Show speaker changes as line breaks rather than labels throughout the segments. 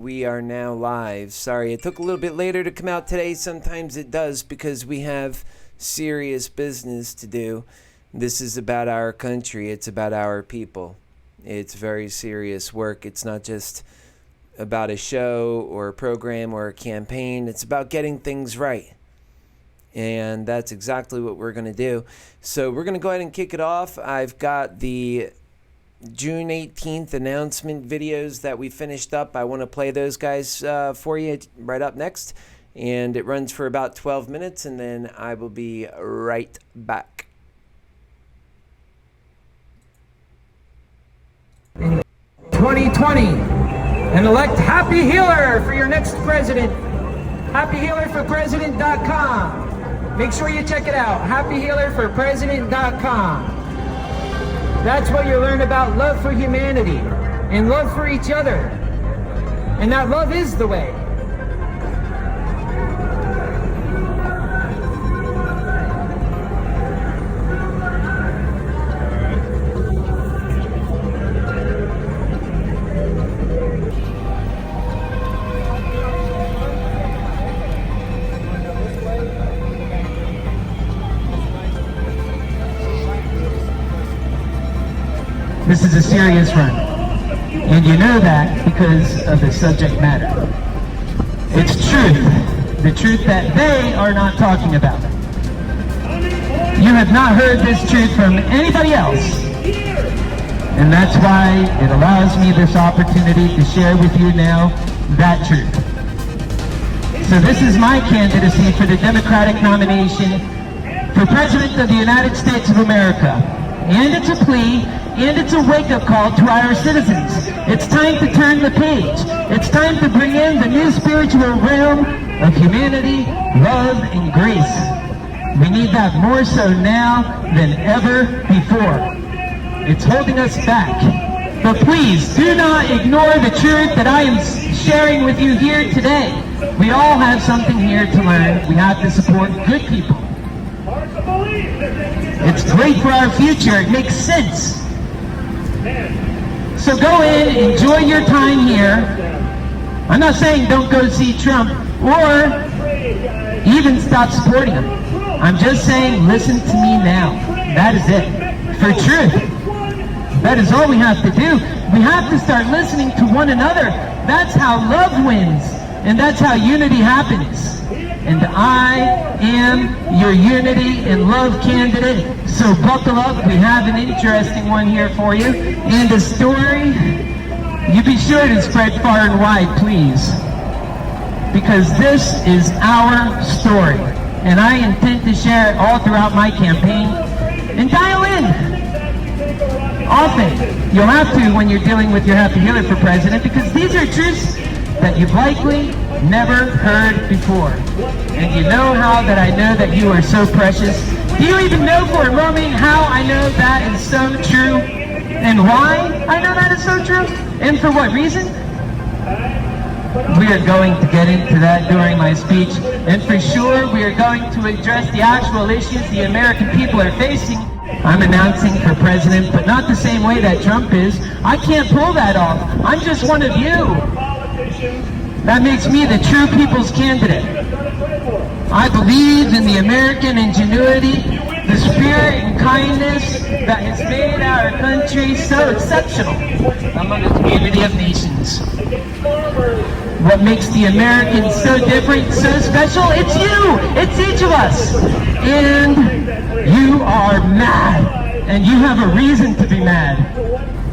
We are now live. Sorry, it took a little bit later to come out today. Sometimes it does because we have serious business to do. This is about our country. It's about our people. It's very serious work. It's not just about a show or a program or a campaign. It's about getting things right. And that's exactly what we're going to do. So we're going to go ahead and kick it off. I've got the June 18th announcement videos that we finished up. I want to play those guys for you right up next. And it runs for about 12 minutes, and then I will be right back.
2020, and elect Happy Healer for your next president. HappyHealerForPresident.com. Make sure you check it out. HappyHealerForPresident.com. That's where you learn about love for humanity and love for each other. And that love is the way. This is a serious run, and you know that because of the subject matter. It's truth, the truth that they are not talking about. You have not heard this truth from anybody else, and that's why it allows me this opportunity to share with you now that truth. So this is my candidacy for the Democratic nomination for President of the United States of America, and it's a plea. And it's a wake-up call to our citizens. It's time to turn the page. It's time to bring in the new spiritual realm of humanity, love, and grace. We need that more so now than ever before. It's holding us back. But please, do not ignore the truth that I am sharing with you here today. We all have something here to learn. We have to support good people. It's great for our future. It makes sense. So go in, enjoy your time here. I'm not saying don't go see Trump or even stop supporting him. I'm just saying listen to me now. That is it. For truth. That is all we have to do. We have to start listening to one another. That's how love wins. And that's how unity happens. And I am your unity and love candidate. So buckle up. We have an interesting one here for you. And a story. You be sure to spread far and wide, please. Because this is our story. And I intend to share it all throughout my campaign. And dial in. Often. You'll have to when you're dealing with your Happy Healer for President, because these are truths that you've likely never heard before. And you know how that I know that you are so precious? Do you even know for a moment how I know that is so true? And why I know that is so true? And for what reason? We are going to get into that during my speech. And for sure, we are going to address the actual issues the American people are facing. I'm announcing for president, but not the same way that Trump is. I can't pull that off. I'm just one of you. That makes me the true people's candidate. I believe in the American ingenuity, the spirit and kindness that has made our country so exceptional among a community of nations. What makes the Americans so different, so special? It's you! It's each of us! And you are mad. And you have a reason to be mad.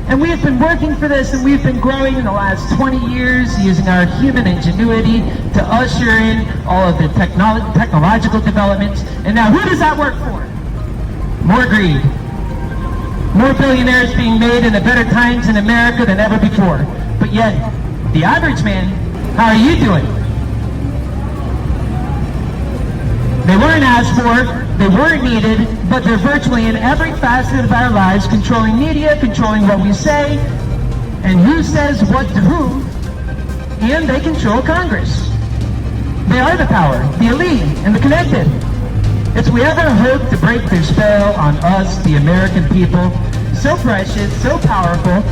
And we have been working for this, and we've been growing in the last 20 years using our human ingenuity to usher in all of the technological developments. And now who does that work for? More greed. More billionaires being made in the better times in America than ever before. But yet, the average man, how are you doing? They weren't asked for, they weren't needed, but they're virtually in every facet of our lives, controlling media, controlling what we say, and who says what to who, and they control Congress. They are the power, the elite, and the connected. If we ever hope to break their spell on us, the American people, so precious, so powerful,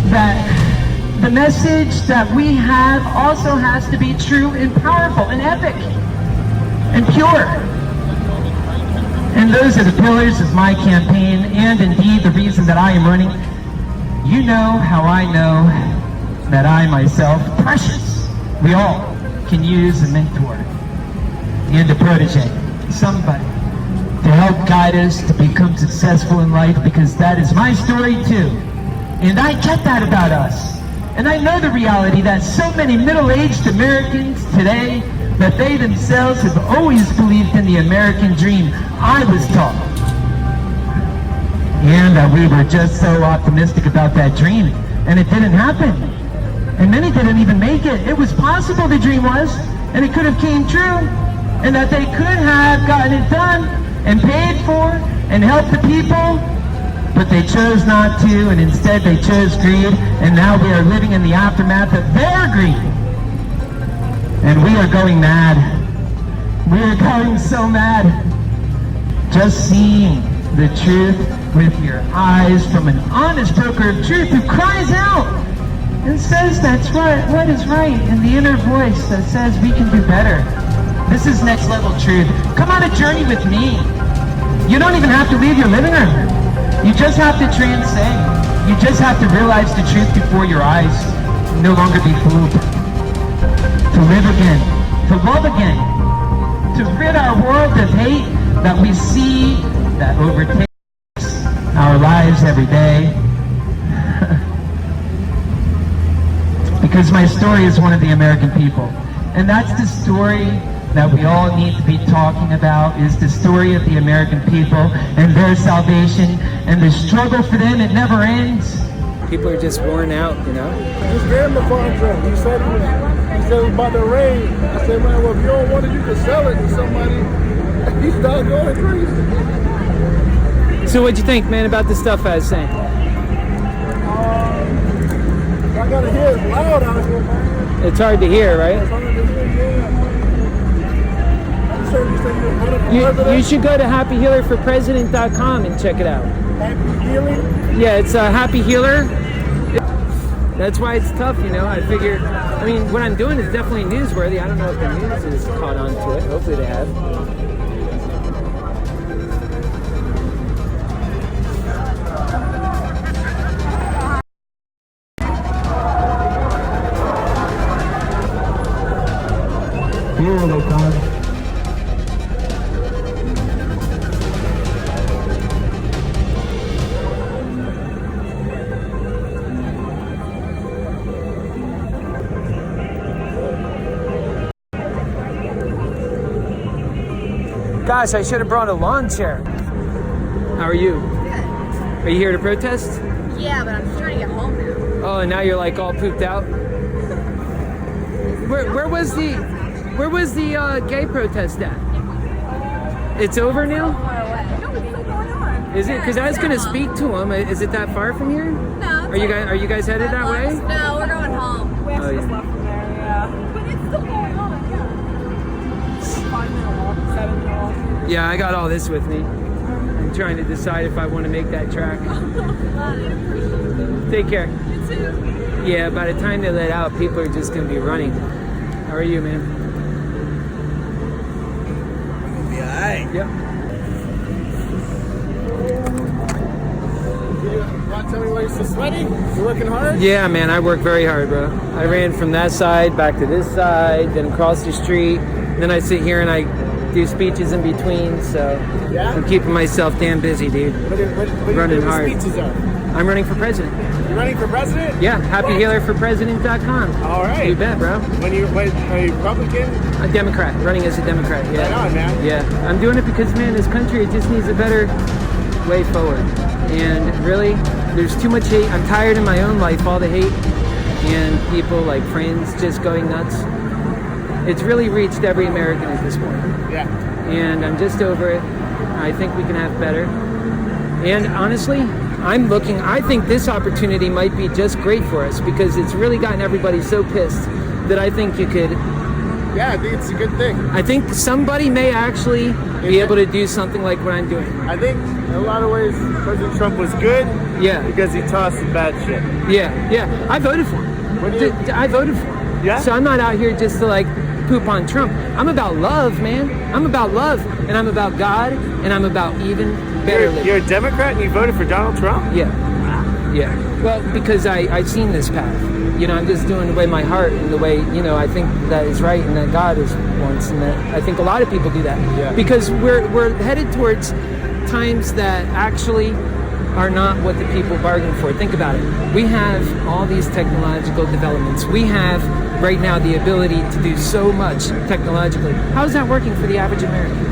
that the message that we have also has to be true and powerful and epic and pure. And those are the pillars of my campaign, and indeed the reason that I am running. You know how I know that I myself, precious, we all can use a mentor and a protege, somebody to help guide us to become successful in life, because that is my story too. And I get that about us. And I know the reality that so many middle-aged Americans today, that they themselves have always believed in the American dream. I was taught. And we were just so optimistic about that dream. And it didn't happen. And many didn't even make it. It was possible, the dream was. And it could have came true. And that they could have gotten it done and paid for and helped the people. But they chose not to, and instead they chose greed. And now we are living in the aftermath of their greed. And we are going mad. We are going so mad. Just seeing the truth with your eyes from an honest broker of truth who cries out and says that's right, what is right, and the inner voice that says we can do better. This is next level truth. Come on a journey with me. You don't even have to leave your living room. You just have to transcend. You just have to realize the truth before your eyes. No longer be fooled. To live again, to love again, to rid our world of hate that we see that overtakes our lives every day. Because my story is one of the American people. And that's the story that we all need to be talking about, is the story of the American people and their salvation and the struggle for them. It never ends.
People are just worn out, you know?
Just gave him the contract. He said it was about the rain. I said, man, well, if you don't want it, you can sell it to somebody. He started going crazy.
So what'd you think, man, about the stuff I was saying?
I gotta hear it loud out here, man.
It's hard to hear, right?
It's hard to hear, yeah.
You should go to happyhealerforpresident.com and check it out.
Happy Healing?
Yeah, it's a Happy Healer. That's why it's tough, you know. I figure, I mean, what I'm doing is definitely newsworthy. I don't know if the news has caught on to it. Hopefully they have. Gosh, I should have brought a lawn chair. How are you?
Good.
Are you here to protest?
Yeah, but I'm just trying to get home now.
Oh, and now you're like all pooped out? Where was the gay protest at? It's over now?
No, it's still going on.
Is it? Because I was going to speak to him. Is it that far from here?
No.
Are you guys headed that way?
No, we're going home.
Oh, yeah.
left from there, yeah. But it's still going on, yeah. 5-minute walk, 7-minute walk.
Yeah, I got all this with me. I'm trying to decide if I want to make that track. Take care.
You too.
Yeah, by the time they let out, people are just going to be running. How are you, man?
Be alright.
Yep.
You want to tell me why you're so sweaty? You working hard?
Yeah, man, I work very hard, bro. I ran from that side back to this side, then across the street. Then I sit here and I do speeches in between, so
Yeah?
I'm keeping myself damn busy, dude.
What do you
Running
think the
hard.
speeches are?
I'm running for president.
You running for president?
Yeah, happyhealerforpresident.com.
All right.
You bet, bro.
Are you Republican?
A Democrat, running as a Democrat, yeah.
Right on, man.
Yeah, I'm doing it because, man, this country, it just needs a better way forward. And really, there's too much hate. I'm tired in my own life, all the hate, and people, like friends, just going nuts. It's really reached every American at this point.
Yeah.
And I'm just over it. I think we can have better. And honestly, I think this opportunity might be just great for us because it's really gotten everybody so pissed that I think you could.
Yeah, I think it's a good thing.
I think somebody may actually be able to do something like what I'm doing.
I think in a lot of ways President Trump was good
Yeah.
because he taught some bad shit.
Yeah. I voted for him. I voted for him.
Yeah?
So I'm not out here just to like poop on Trump. I'm about love, man. I'm about love, and I'm about God, and I'm about even better living.
You're a Democrat and you voted for Donald Trump?
Yeah. Yeah. Well, because I've seen this path. You know, I'm just doing the way my heart and the way, you know, I think that is right and that God is wants, and that I think a lot of people do that.
Yeah.
Because we're headed towards times that actually are not what the people bargained for. Think about it. We have all these technological developments. We have right now the ability to do so much technologically. How is that working for the average American?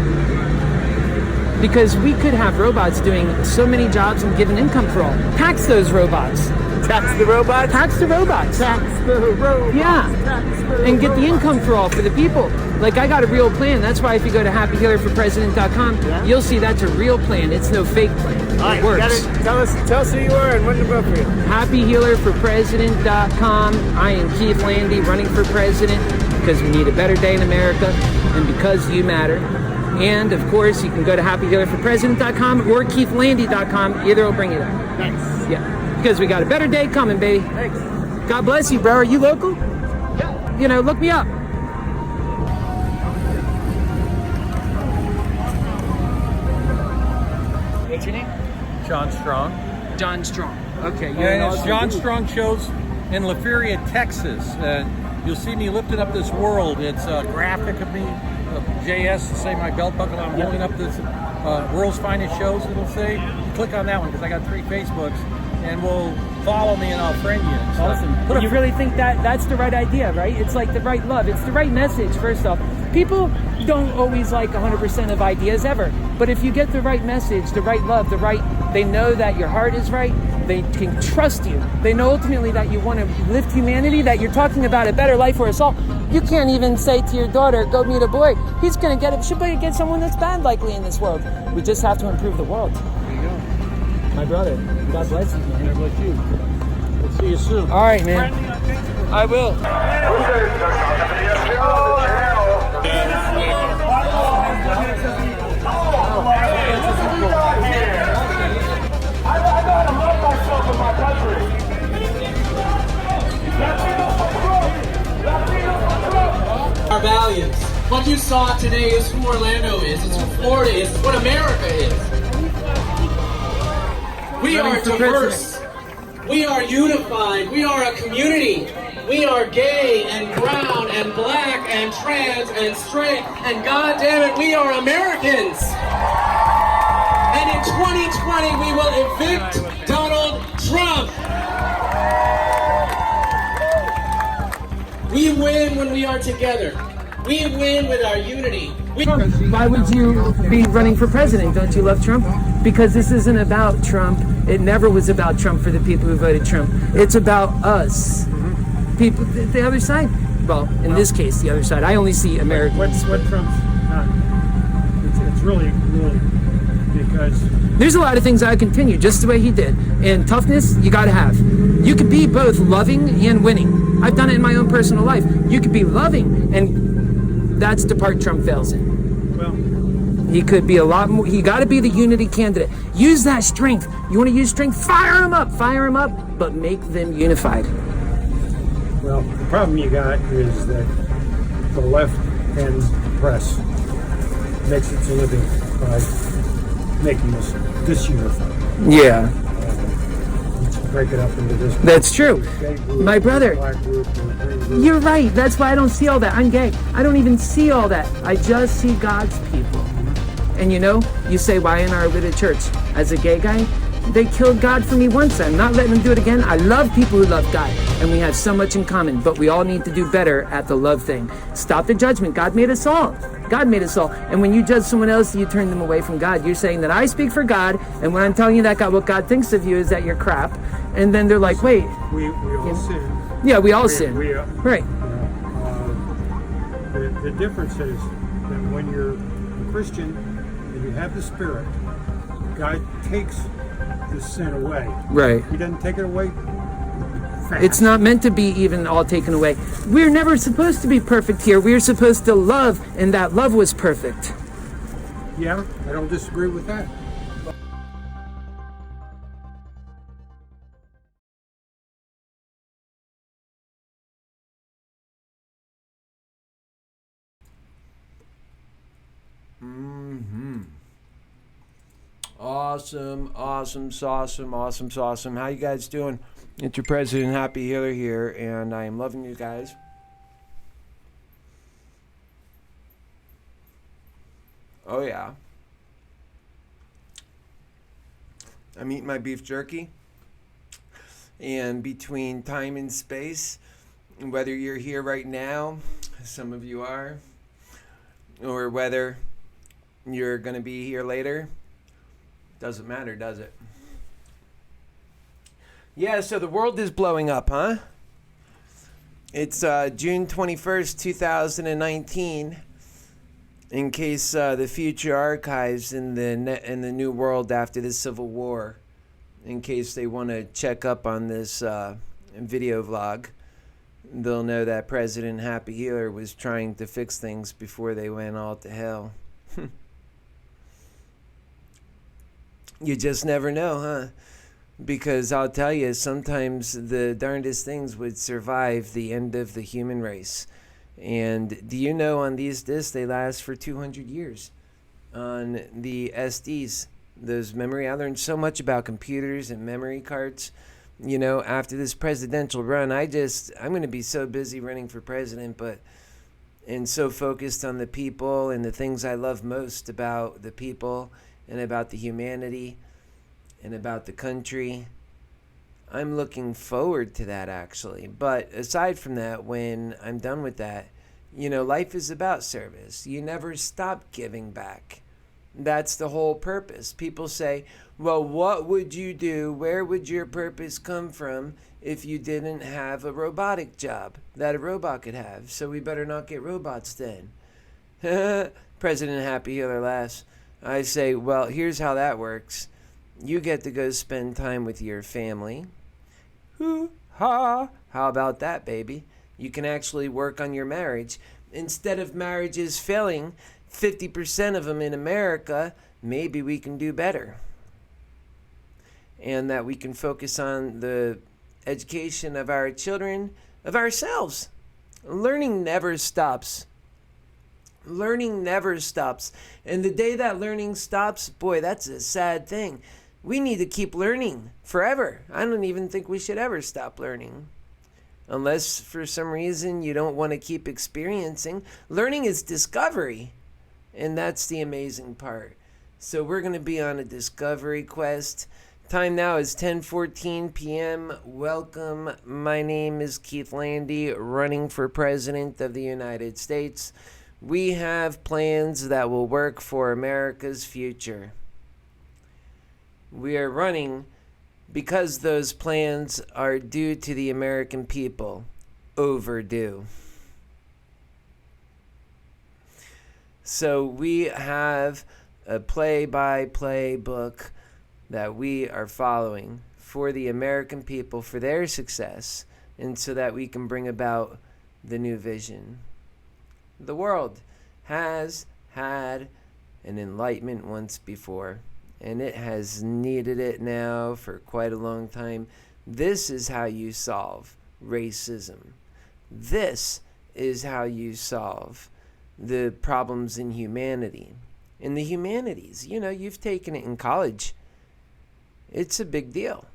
Because we could have robots doing so many jobs and give an income for all. Tax those robots.
Tax the robots?
Tax the robots.
Tax the robots.
Yeah. And get the income for all for the people. Like, I got a real plan. That's why if you go to happyhealerforpresident.com, you'll see that's a real plan. It's no fake plan.
All right,
It works.
tell us who you are and when to vote for you.
happyhealerforpresident.com. I am Keith Landy, running for president because we need a better day in America and because you matter. And of course, you can go to happyhealerforpresident.com or keithlandy.com. Either will bring you there.
Thanks.
Yeah, because we got a better day coming, baby.
Thanks.
God bless you, bro. Are you local? Yeah. You know, look me up. What's your name?
John Strong.
John Strong. Okay. You're
And
an
it's
awesome
John
dude.
Strong shows in Laferia, Texas. You'll see me lifting up this world. It's a graphic of me, JS, to say my belt buckle. I'm holding up this world's finest shows, it'll say. You click on that one because I got 3 Facebooks, and we'll follow me and I'll friend you. And stuff.
Awesome.
Put a-
You really think that that's the right idea, right? It's like the right love. It's the right message, first off. People don't always like 100% of ideas ever. But if you get the right message, the right love, they know that your heart is right. They can trust you. They know ultimately that you want to lift humanity, that you're talking about a better life for us all. You can't even say to your daughter, go meet a boy. He's going to get it. She'll get someone that's bad likely in this world. We just have to improve the world.
There you go.
My brother, God bless you, man.
God bless you. We'll see you soon.
All right, man. I will.
Our values. What you saw today is who Orlando is. It's who Florida is. It's what America is. We are diverse. We are unified. We are a community. We are gay and brown and black and trans and straight. And God damn it, we are Americans. And in 2020, we will evict Donald Trump. We win when we are together. We win with our unity.
Why would you be running for president? Don't you love Trump? Because this isn't about Trump. It never was about Trump for the people who voted Trump. It's about us. People, the other side. Well, in this case, the other side. I only see Americans.
What Trump's not. It's really because
There's a lot of things I continue just the way he did. And toughness, you gotta have. You could be both loving and winning. I've done it in my own personal life. You could be loving, and that's the part Trump fails in.
well,
He could be a lot more. He got to be the unity candidate. Use that strength. You want to use strength? Fire them up, but make them unified.
well, the problem you got is that the left-hand press makes its living by making us disunified.
Yeah,
Let's break it up into this.
that's true.
Gay group,
My brother,
black group, or green group.
you're right. That's why I don't see all that. I'm gay. I don't even see all that. I just see God's people. And you know, you say, why in our little church? As a gay guy, they killed God for me once. I'm not letting them do it again. I love people who love God, and we have so much in common, but we all need to do better at the love thing. Stop the judgment. God made us all. God made us all. And when you judge someone else, you turn them away from God. You're saying that I speak for God, and when I'm telling you that God, what God thinks of you is that you're crap. And then they're like, wait,
We all sin.
yeah, we all sin.
We,
Right.
The difference is that when you're a Christian and you have the Spirit, God takes the sin away.
Right.
He doesn't take it away fast.
It's not meant to be even all taken away. We're never supposed to be perfect here. We're supposed to love, and that love was perfect.
Yeah, I don't disagree with that.
Awesome. How you guys doing? It's your President Happy Healer here, and I am loving you guys. Oh yeah. I'm eating my beef jerky. And between time and space, whether you're here right now, some of you are, or whether you're going to be here later, doesn't matter, does it? Yeah, so the world is blowing up, huh? It's June 21st, 2019. In case the future archives in the new world after the Civil War, in case they want to check up on this video vlog, they'll know that President Happy Healer was trying to fix things before they went all to hell. You just never know, huh? Because I'll tell you, sometimes the darndest things would survive the end of the human race. And do you know on these discs they last for 200 years? On the SDs, those memory, I learned so much about computers and memory cards. You know, after this presidential run, I'm going to be so busy running for president, and so focused on the people and the things I love most about the people and about the humanity and about the country. I'm looking forward to that, actually. But aside from that, when I'm done with that, you know, life is about service. You never stop giving back. That's the whole purpose. People say, well, what would you do? Where would your purpose come from if you didn't have a robotic job that a robot could have? So we better not get robots then. President Happy Healer laughs. I say, well, here's how that works. You get to go spend time with your family. Hoo-ha! How about that, baby? You can actually work on your marriage. Instead of marriages failing, 50% of them in America, maybe we can do better. And that we can focus on the education of our children, of ourselves. Learning never stops. Learning never stops. And the day that learning stops, boy, that's a sad thing. We need to keep learning forever. I don't even think we should ever stop learning. Unless for some reason you don't want to keep experiencing. Learning is discovery. And that's the amazing part. So we're going to be on a discovery quest. Time now is 10:14 p.m. Welcome. My name is Keith Landy, running for President of the United States. We have plans that will work for America's future. We are running because those plans are due to the American people. Overdue. So we have a play-by-play book that we are following for the American people, for their success, and so that we can bring about the new vision. The world has had an enlightenment once before, and it has needed it now for quite a long time. This is how you solve racism. This is how you solve the problems in humanity. In the humanities, you know, you've taken it in college. It's a big deal.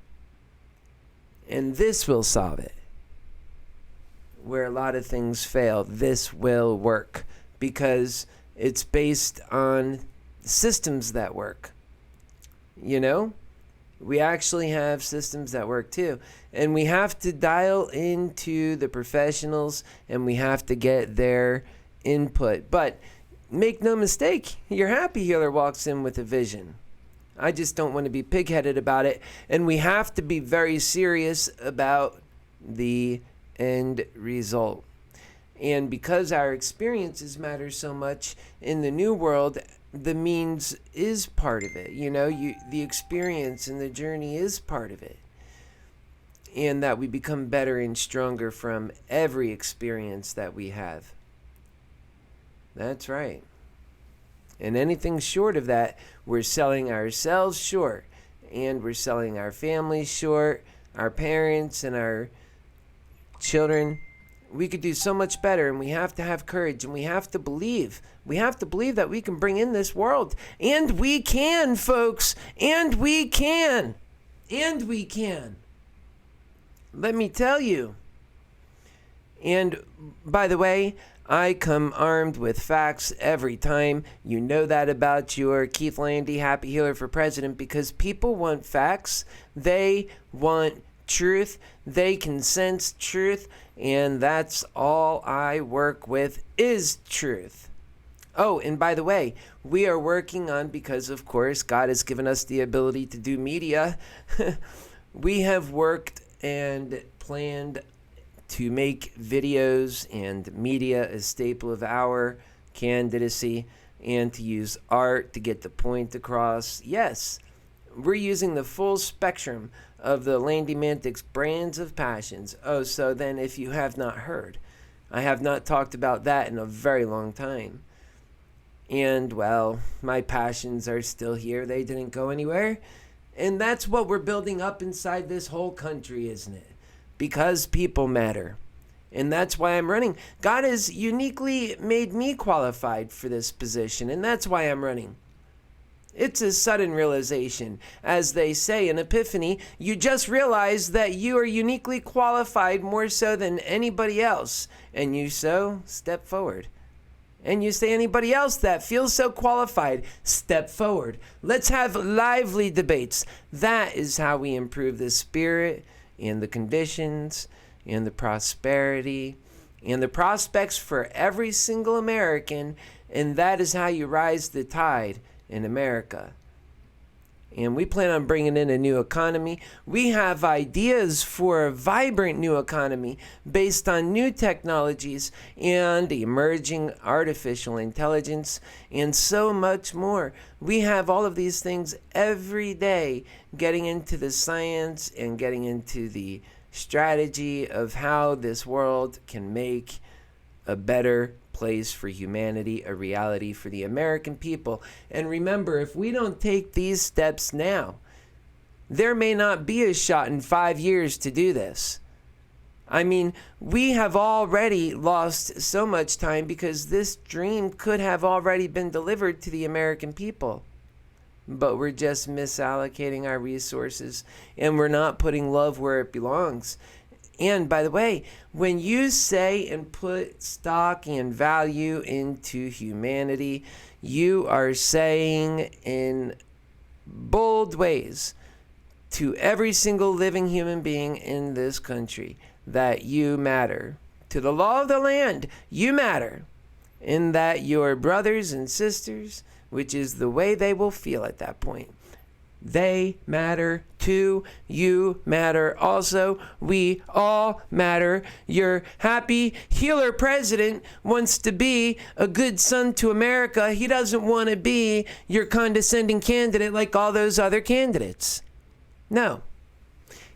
And this will solve it. Where a lot of things fail, this will work because it's based on systems that work. You know, we actually have systems that work too. And we have to dial into the professionals and we have to get their input. But make no mistake, your Happy Healer walks in with a vision. I just don't want to be pig-headed about it. And we have to be very serious about the end result. And because our experiences matter so much in the new world, the means is part of it. You know, the experience and the journey is part of it. And that we become better and stronger from every experience that we have. That's right. And anything short of that, we're selling ourselves short. And we're selling our families short, our parents and our children. We could do so much better, and we have to have courage, and we have to believe. We have to believe that we can bring in this world. And we can, folks. And we can. And we can. Let me tell you. And by the way, I come armed with facts every time. You know that about your Keith Landy, Happy Healer for President, because people want facts. They want truth. They can sense truth. And that's all I work with is truth. Oh, and by the way, we are working on, because of course God has given us the ability to do media, we have worked and planned to make videos and media a staple of our candidacy, and to use art to get the point across. Yes, we're using the full spectrum of the Landymantics brands of passions. Oh, so then if you have not heard, I have not talked about that in a very long time. And, well, my passions are still here. They didn't go anywhere. And that's what we're building up inside this whole country, isn't it? Because people matter. And that's why I'm running. God has uniquely made me qualified for this position, and that's why I'm running. It's a sudden realization. As they say, an epiphany. You just realize that you are uniquely qualified more so than anybody else. And you so step forward. And you say, anybody else that feels so qualified, step forward. Let's have lively debates. That is how we improve the spirit and the conditions and the prosperity and the prospects for every single American. And that is how you rise the tide in America. And we plan on bringing in a new economy. We have ideas for a vibrant new economy based on new technologies and emerging artificial intelligence and so much more. We have all of these things every day, getting into the science and getting into the strategy of how this world can make a better place for humanity, a reality for the American people. And remember, if we don't take these steps now, there may not be a shot in 5 years to do this. I mean, we have already lost so much time because this dream could have already been delivered to the American people. But we're just misallocating our resources, and we're not putting love where it belongs. And by the way, when you say and put stock and value into humanity, you are saying in bold ways to every single living human being in this country that you matter. To the law of the land, you matter. In that your brothers and sisters, which is the way they will feel at that point, they matter too. You matter also. We all matter. Your happy healer president wants to be a good son to America. He doesn't want to be your condescending candidate like all those other candidates. No.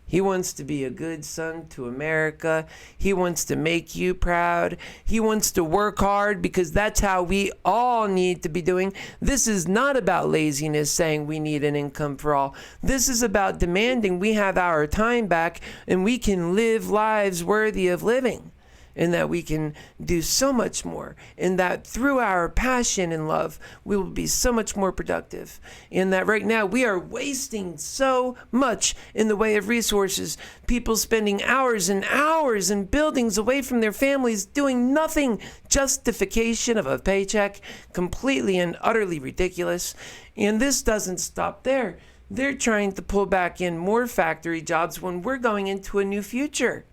He wants to be a good son to America. He wants to make you proud. He wants to work hard, because that's how we all need to be doing. This is not about laziness, saying we need an income for all. This is about demanding we have our time back and we can live lives worthy of living. And that we can do so much more, and that through our passion and love, we will be so much more productive. And that right now we are wasting so much in the way of resources. People spending hours and hours in buildings away from their families, doing nothing. Justification of a paycheck, completely and utterly ridiculous. And this doesn't stop there. They're trying to pull back in more factory jobs when we're going into a new future.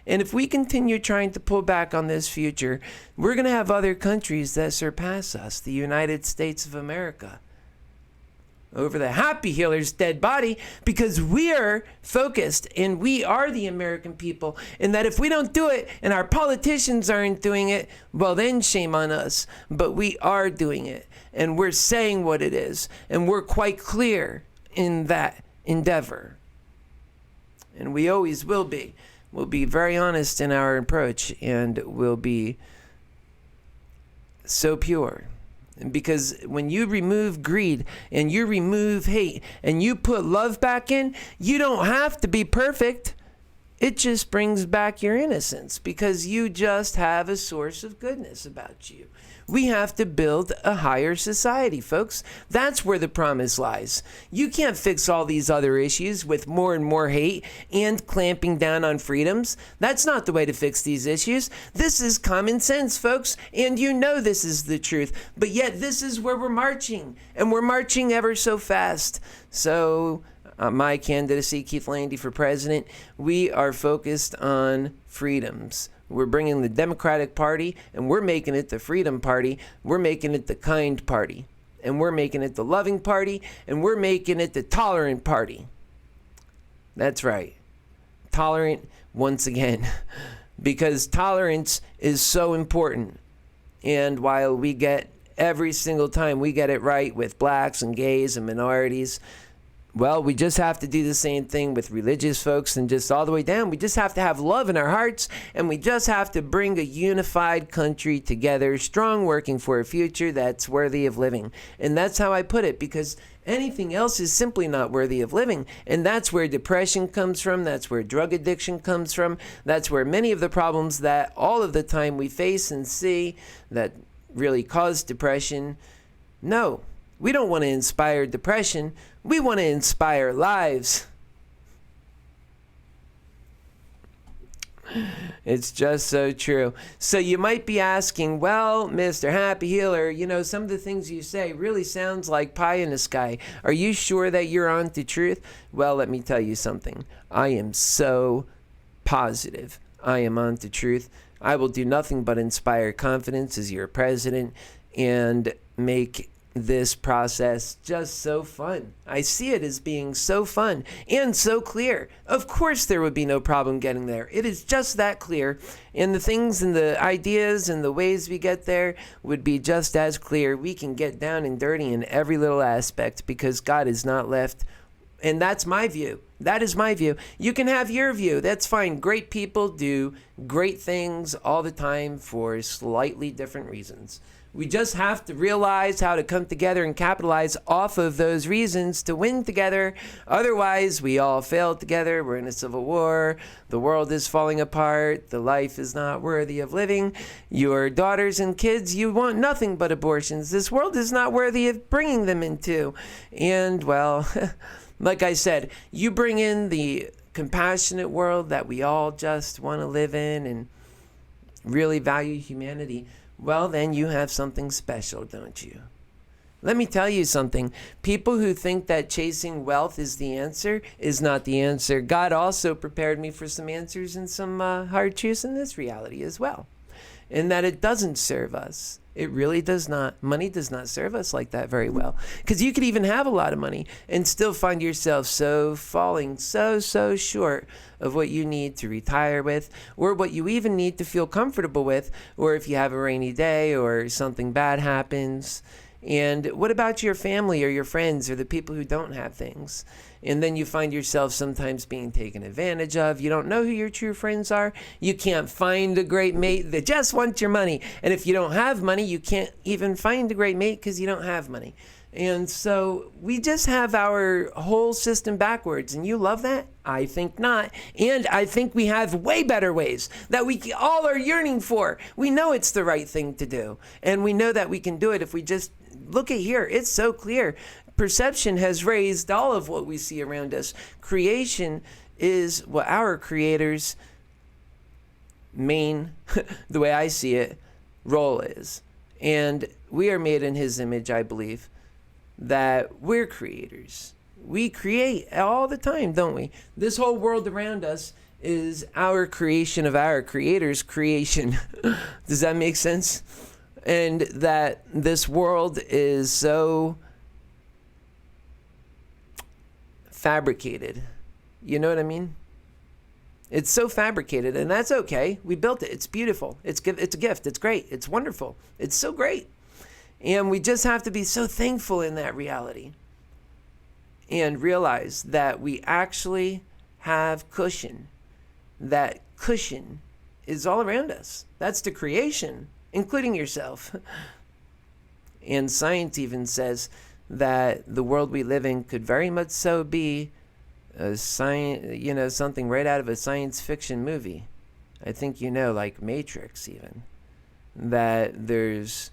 And if we continue trying to pull back on this future, we're going to have other countries that surpass us, the United States of America, over the happy healer's dead body, because we are focused and we are the American people. And that if we don't do it and our politicians aren't doing it, well, then shame on us. But we are doing it, and we're saying what it is, and we're quite clear in that endeavor. And we always will be. We'll be very honest in our approach, and we'll be so pure. Because when you remove greed and you remove hate and you put love back in, you don't have to be perfect. it just brings back your innocence because you just have a source of goodness about you. We have to build a higher society, folks. That's where the promise lies. You can't fix all these other issues with more and more hate and clamping down on freedoms. That's not the way to fix these issues. This is common sense, folks, and you know this is the truth. But yet this is where we're marching, and we're marching ever so fast. So my candidacy, Keith Landy for president, we are focused on freedoms. We're bringing the Democratic Party, and we're making it the Freedom Party. We're making it the Kind Party. And we're making it the Loving Party. And we're making it the Tolerant Party. That's right. Tolerant once again. Because tolerance is so important. And while we get, every single time we get it right with blacks and gays and minorities, well, we just have to do the same thing with religious folks and just all the way down. We just have to have love in our hearts, and we just have to bring a unified country together, strong, working for a future that's worthy of living. And that's how I put it, because anything else is simply not worthy of living. And that's where depression comes from. That's where drug addiction comes from. That's where many of the problems that all of the time we face and see that really cause depression. No, we don't want to inspire depression. We want to inspire lives. It's just so true. So you might be asking, well, Mr. Happy Healer, you know, some of the things you say really sounds like pie in the sky. Are you sure that you're on to truth? Well, let me tell you something. I am so positive I am on to truth. I will do nothing but inspire confidence as your president and make this process just so fun. I see it as being so fun and so clear. Of course there would be no problem getting there. It is just that clear, and the things and the ideas and the ways we get there would be just as clear. We can get down and dirty in every little aspect because God is not left. And that's my view. That is my view. You can have your view. That's fine. Great people do great things all the time for slightly different reasons. We just have to realize how to come together and capitalize off of those reasons to win together. Otherwise, we all fail together. We're in a civil war. The world is falling apart. The life is not worthy of living. Your daughters and kids, you want nothing but abortions. This world is not worthy of bringing them into. And, well, like I said, you bring in the compassionate world that we all just want to live in and really value humanity. Well, then you have something special, don't you? Let me tell you something. People who think that chasing wealth is the answer is not the answer. God also prepared me for some answers and some hard truths in this reality as well. In that it doesn't serve us. It really does not. Money does not serve us like that very well. Because you could even have a lot of money and still find yourself falling so short of what you need to retire with, or what you even need to feel comfortable with, or if you have a rainy day or something bad happens. And what about your family or your friends or the people who don't have things? And then you find yourself sometimes being taken advantage of. You don't know who your true friends are. You can't find a great mate that just wants your money. And if you don't have money, you can't even find a great mate because you don't have money. And so we just have our whole system backwards. And you love that? I think not. And I think we have way better ways that we all are yearning for. We know it's the right thing to do. And we know that we can do it if we just look at here. It's so clear. Perception has raised all of what we see around us. Creation is what our Creator's main, the way I see it, role is. And we are made in His image, I believe, that we're creators. We create all the time, don't we? This whole world around us is our creation of our Creator's creation. Does that make sense? And that this world is so fabricated. You know what I mean? It's so fabricated, and that's okay. We built it. It's beautiful. It's a gift. It's great. It's wonderful. It's so great. And we just have to be so thankful in that reality and realize that we actually have cushion. That cushion is all around us. That's the creation, including yourself. And science even says that the world we live in could very much so be a science, something right out of a science fiction movie. I think like Matrix even, that there's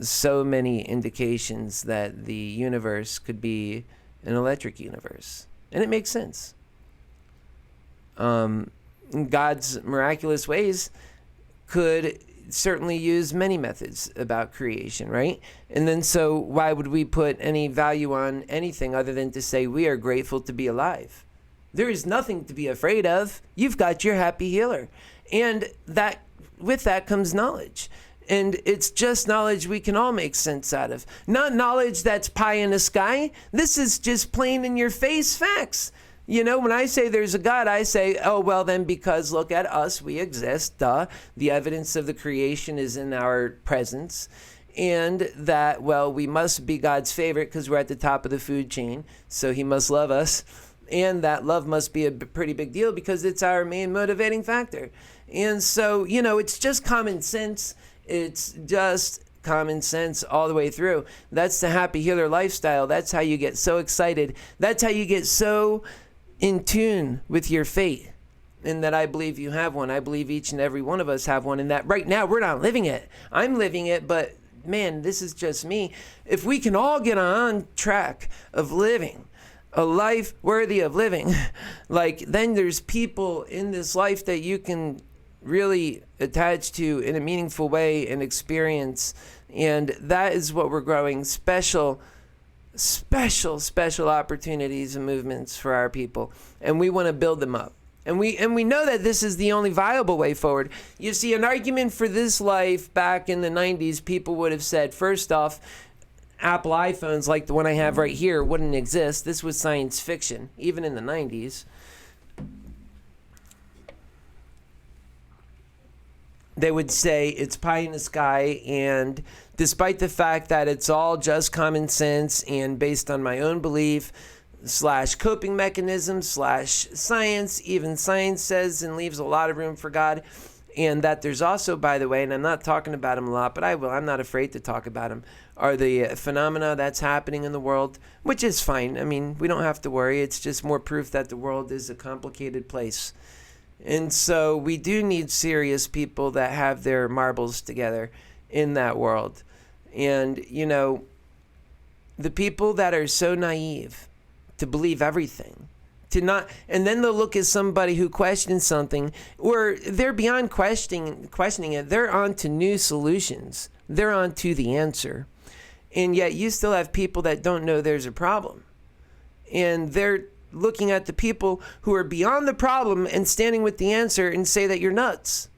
so many indications that the universe could be an electric universe. And it makes sense. God's miraculous ways could certainly use many methods about creation, right? And then so why would we put any value on anything other than to say we are grateful to be alive? There is nothing to be afraid of. You've got your happy healer. And that with that comes knowledge. And it's just knowledge we can all make sense out of. Not knowledge that's pie in the sky. This is just plain in your face facts. When I say there's a God, I say, oh, well, then because look at us, we exist, duh. The evidence of the creation is in our presence. And that, well, we must be God's favorite because we're at the top of the food chain. So he must love us. And that love must be a pretty big deal because it's our main motivating factor. And so, it's just common sense. It's just common sense all the way through. That's the happy healer lifestyle. That's how you get so excited. That's how you get so in tune with your fate. And that I believe you have one. I believe each and every one of us have one. And that right now we're not living it. I'm living it, but man, this is just me. If we can all get on track of living a life worthy of living, then there's people in this life that you can really attach to in a meaningful way and experience. And that is what we're growing. Special opportunities and movements for our people. And we want to build them up. And we know that this is the only viable way forward. You see, an argument for this life back in the 90s, people would have said, first off, Apple iPhones like the one I have right here wouldn't exist. This was science fiction, even in the 90s. They would say it's pie in the sky, and despite the fact that it's all just common sense and based on my own belief / coping mechanism / science, even science says and leaves a lot of room for God, and that there's also, by the way, and I'm not talking about him a lot, but I will, I'm not afraid to talk about him, are the phenomena that's happening in the world, which is fine. I mean, we don't have to worry. It's just more proof that the world is a complicated place. And so we do need serious people that have their marbles together in that world. And, the people that are so naive to believe everything, and then they'll look at somebody who questions something, or they're beyond questioning it. They're on to new solutions. They're on to the answer. And yet you still have people that don't know there's a problem. And they're looking at the people who are beyond the problem and standing with the answer and say that you're nuts.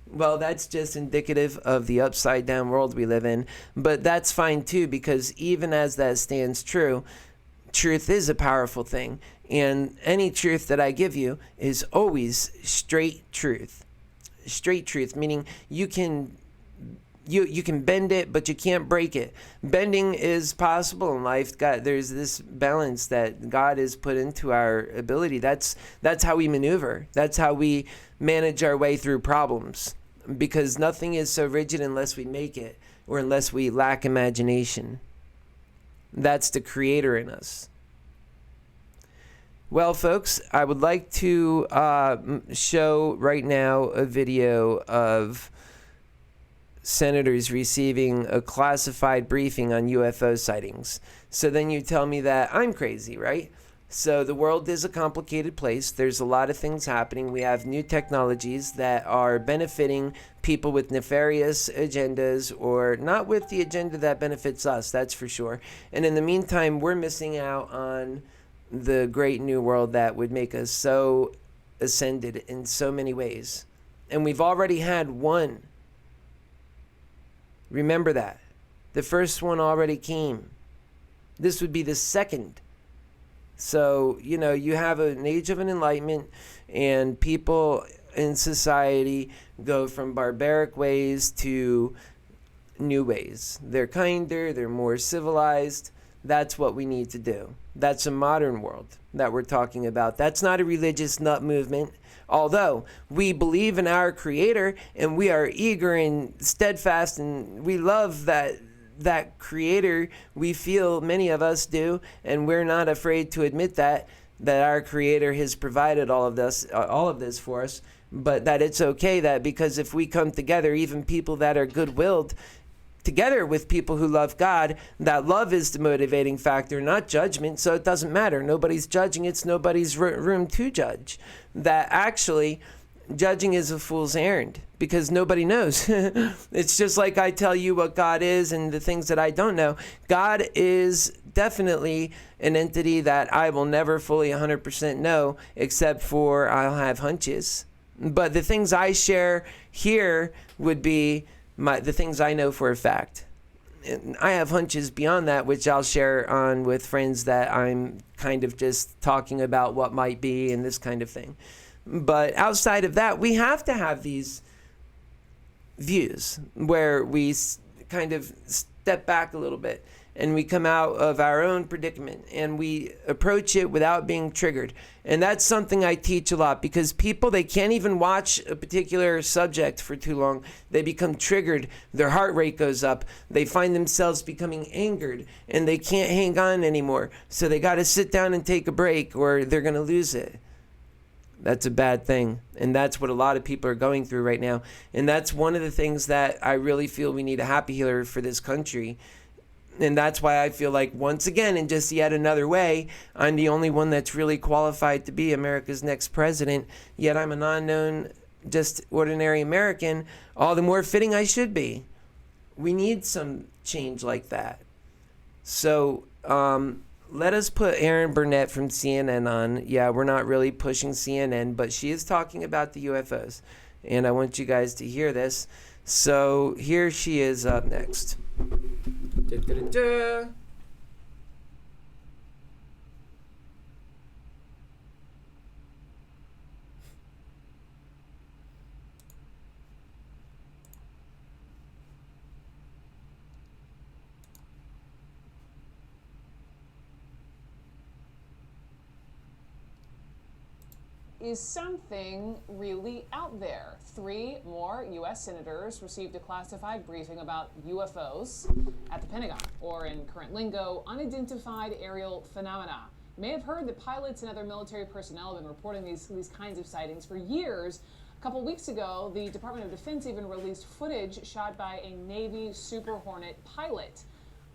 Well, that's just indicative of the upside down world we live in. But that's fine too, because even as that stands true, truth is a powerful thing. And any truth that I give you is always straight truth. Straight truth, meaning you can bend it, but you can't break it. Bending is possible in life. There's this balance that God has put into our ability. That's how we maneuver. That's how we manage our way through problems. Because nothing is so rigid unless we make it, or unless we lack imagination. That's the creator in us. Well, folks, I would like to show right now a video of senators receiving a classified briefing on UFO sightings. So then you tell me that I'm crazy, right? So the world is a complicated place. There's a lot of things happening. We have new technologies that are benefiting people with nefarious agendas, or not with the agenda that benefits us, that's for sure. And in the meantime, we're missing out on the great new world that would make us so ascended in so many ways. And we've already had one. Remember that. The first one already came. This would be the second. So, you have an age of an enlightenment, and people in society go from barbaric ways to new ways. They're kinder, they're more civilized. That's what we need to do. That's a modern world that we're talking about. That's not a religious nut movement. Although we believe in our creator and we are eager and steadfast, and we love that that creator, we feel, many of us do, and we're not afraid to admit that our creator has provided all of this for us, but that it's okay that because if we come together, even people that are good-willed, together with people who love God, that love is the motivating factor, not judgment. So it doesn't matter. Nobody's judging. It's nobody's room to judge. That actually, judging is a fool's errand because nobody knows. It's just like I tell you what God is and the things that I don't know. God is definitely an entity that I will never fully 100% know, except for I'll have hunches. But the things I share here would be the things I know for a fact. And I have hunches beyond that, which I'll share on with friends that I'm kind of just talking about what might be and this kind of thing. But outside of that, we have to have these views where we kind of step back a little bit and we come out of our own predicament and we approach it without being triggered. And that's something I teach a lot because people, they can't even watch a particular subject for too long. They become triggered. Their heart rate goes up. They find themselves becoming angered and they can't hang on anymore. So they got to sit down and take a break or they're going to lose it. That's a bad thing. And that's what a lot of people are going through right now. And that's one of the things that I really feel we need a happy healer for this country. And that's why I feel like, once again, in just yet another way, I'm the only one that's really qualified to be America's next president. Yet I'm an unknown, just ordinary American. All the more fitting I should be. We need some change like that. So let us put Erin Burnett from CNN on. Yeah, we're not really pushing CNN, but she is talking about the UFOs. And I want you guys to hear this. So here she is up next. Da, da, da, da.
Is something really out there? 3 more U.S. senators received a classified briefing about UFOs at the Pentagon, or in current lingo, unidentified aerial phenomena. You may have heard that pilots and other military personnel have been reporting these kinds of sightings for years. A couple weeks ago, the Department of Defense even released footage shot by a Navy Super Hornet pilot.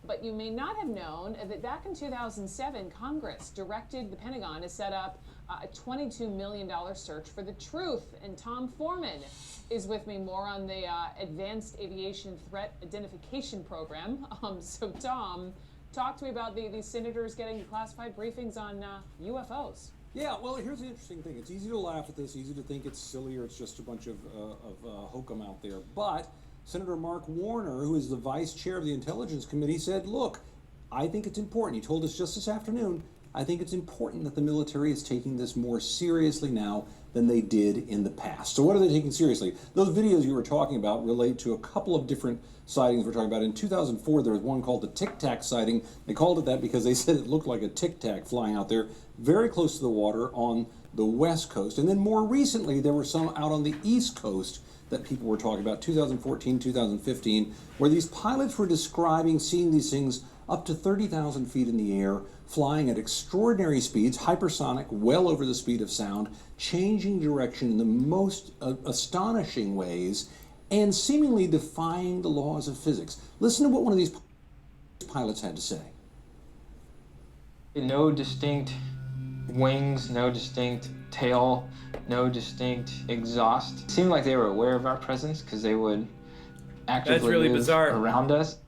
But you may not have known that back in 2007, Congress directed the Pentagon to set up a $22 million search for the truth. And Tom Foreman is with me more on the Advanced Aviation Threat Identification Program. So Tom, talk to me about these senators getting classified briefings on UFOs.
Yeah, well, here's the interesting thing. It's easy to laugh at this, easy to think it's silly or it's just a bunch of hokum out there. But Senator Mark Warner, who is the vice chair of the Intelligence Committee, said, look, I think it's important. He told us just this afternoon, I think it's important that the military is taking this more seriously now than they did in the past. So what are they taking seriously? Those videos you were talking about relate to a couple of different sightings we're talking about. In 2004, there was one called the Tic Tac sighting. They called it that because they said it looked like a Tic Tac flying out there very close to the water on the West Coast. And then more recently, there were some out on the East Coast that people were talking about, 2014, 2015, where these pilots were describing seeing these things up to 30,000 feet in the air, flying at extraordinary speeds, hypersonic, well over the speed of sound, changing direction in the most astonishing ways, and seemingly defying the laws of physics. Listen to what one of these pilots had to say.
No distinct wings, no distinct tail, no distinct exhaust. It seemed like they were aware of our presence because they would actively move around us.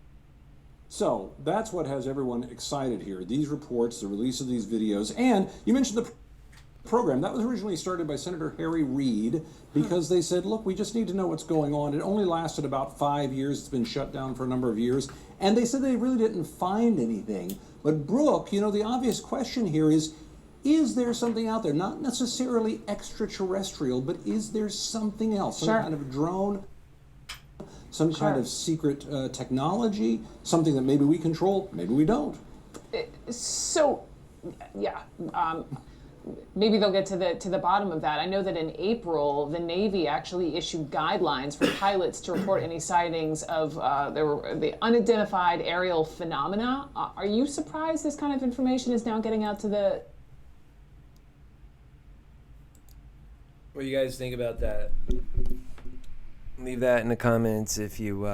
So that's what has everyone excited here. These reports, the release of these videos, and you mentioned the program. That was originally started by Senator Harry Reid because they said, look, we just need to know what's going on. It only lasted about 5 years. It's been shut down for a number of years. And they said they really didn't find anything. But Brooke, you know, the obvious question here is there something out there? Not necessarily extraterrestrial, but is there something else? Some kind of drone? Some kind of secret technology, something that maybe we control, maybe we don't.
So, yeah, maybe they'll get to the bottom of that. I know that in April, the Navy actually issued guidelines for pilots to report any sightings of the unidentified aerial phenomena. Are you surprised this kind of information is now getting out to the...
What do you guys think about that? Leave that in the comments if you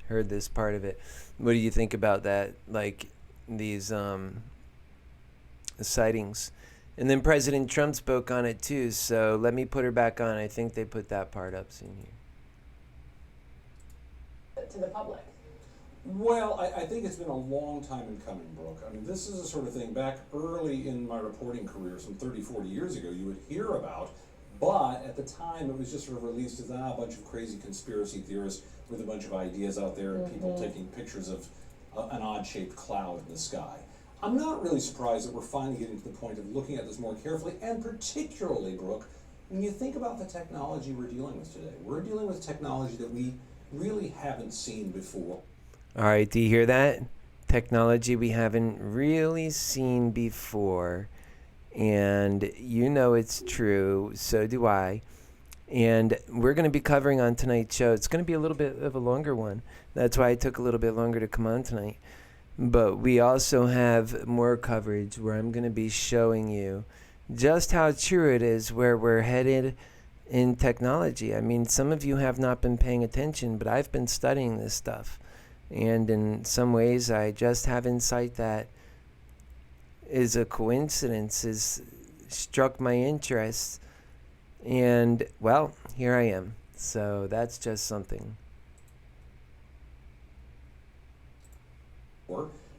heard this part of it. What do you think about that? Like these sightings. And then President Trump spoke on it too, so let me put her back on. I think they put that part up soon here.
To the public.
Well, I think it's been a long time in coming, Brooke. I mean, this is the sort of thing back early in my reporting career, some 30, 40 years ago, you would hear about, but at the time it was just sort of released as a bunch of crazy conspiracy theorists with a bunch of ideas out there and people taking pictures of an odd-shaped cloud in the sky. I'm not really surprised that we're finally getting to the point of looking at this more carefully, and particularly, Brooke, when you think about the technology we're dealing with today. We're dealing with technology that we really haven't seen before.
All right, do you hear that? Technology we haven't really seen before. And you know it's true, so do I. And we're going to be covering on tonight's show. It's going to be a little bit of a longer one. That's why it took a little bit longer to come on tonight. But we also have more coverage where I'm going to be showing you just how true it is where we're headed in technology. I mean, some of you have not been paying attention, but I've been studying this stuff. And in some ways, I just have insight that is a coincidence, has struck my interest. And, well, here I am. So that's just something.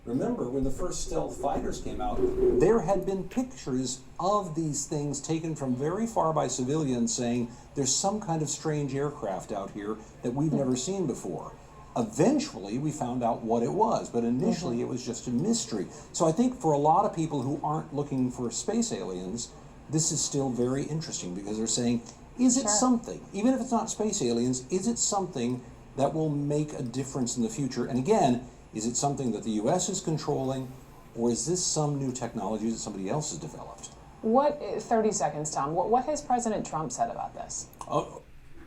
Remember, when the first stealth fighters came out, there had been pictures of these things taken from very far by civilians saying there's some kind of strange aircraft out here that we've never seen before. Eventually, we found out what it was, but initially it was just a mystery. So I think for a lot of people who aren't looking for space aliens, this is still very interesting because they're saying, is it something, even if it's not space aliens, is it something that will make a difference in the future? And again, is it something that the U.S. is controlling, or is this some new technology that somebody else has developed?
30 seconds, Tom. What has President Trump said about this?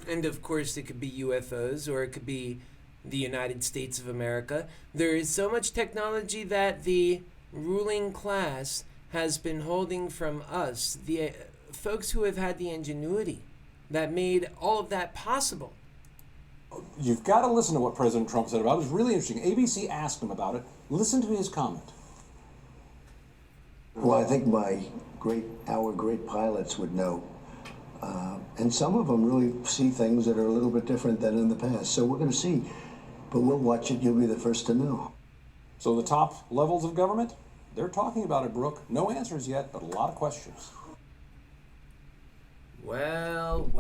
And of course, it could be UFOs, or it could be the United States of America. There is so much technology that the ruling class has been holding from us, the folks who have had the ingenuity that made all of that possible.
You've got to listen to what President Trump said about it. It was really interesting. ABC asked him about it. Listen to his comment.
Well, I think our great pilots would know. And some of them really see things that are a little bit different than in the past. So we're going to see. But we'll watch it. You'll be the first to know.
So the top levels of government, they're talking about it, Brooke. No answers yet, but a lot of questions.
Well.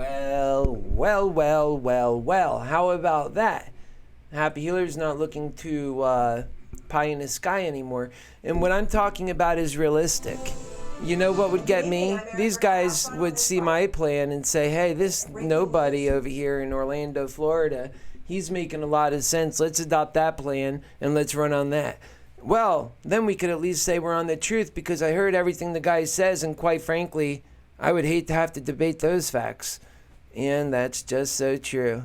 How about that? Happy Healer's not looking to pie in the sky anymore. And what I'm talking about is realistic. You know what would get me? These guys would see my plan and say, hey, this nobody over here in Orlando, Florida, he's making a lot of sense. Let's adopt that plan and let's run on that. Well, then we could at least say we're on the truth because I heard everything the guy says, and quite frankly, I would hate to have to debate those facts. And that's just so true.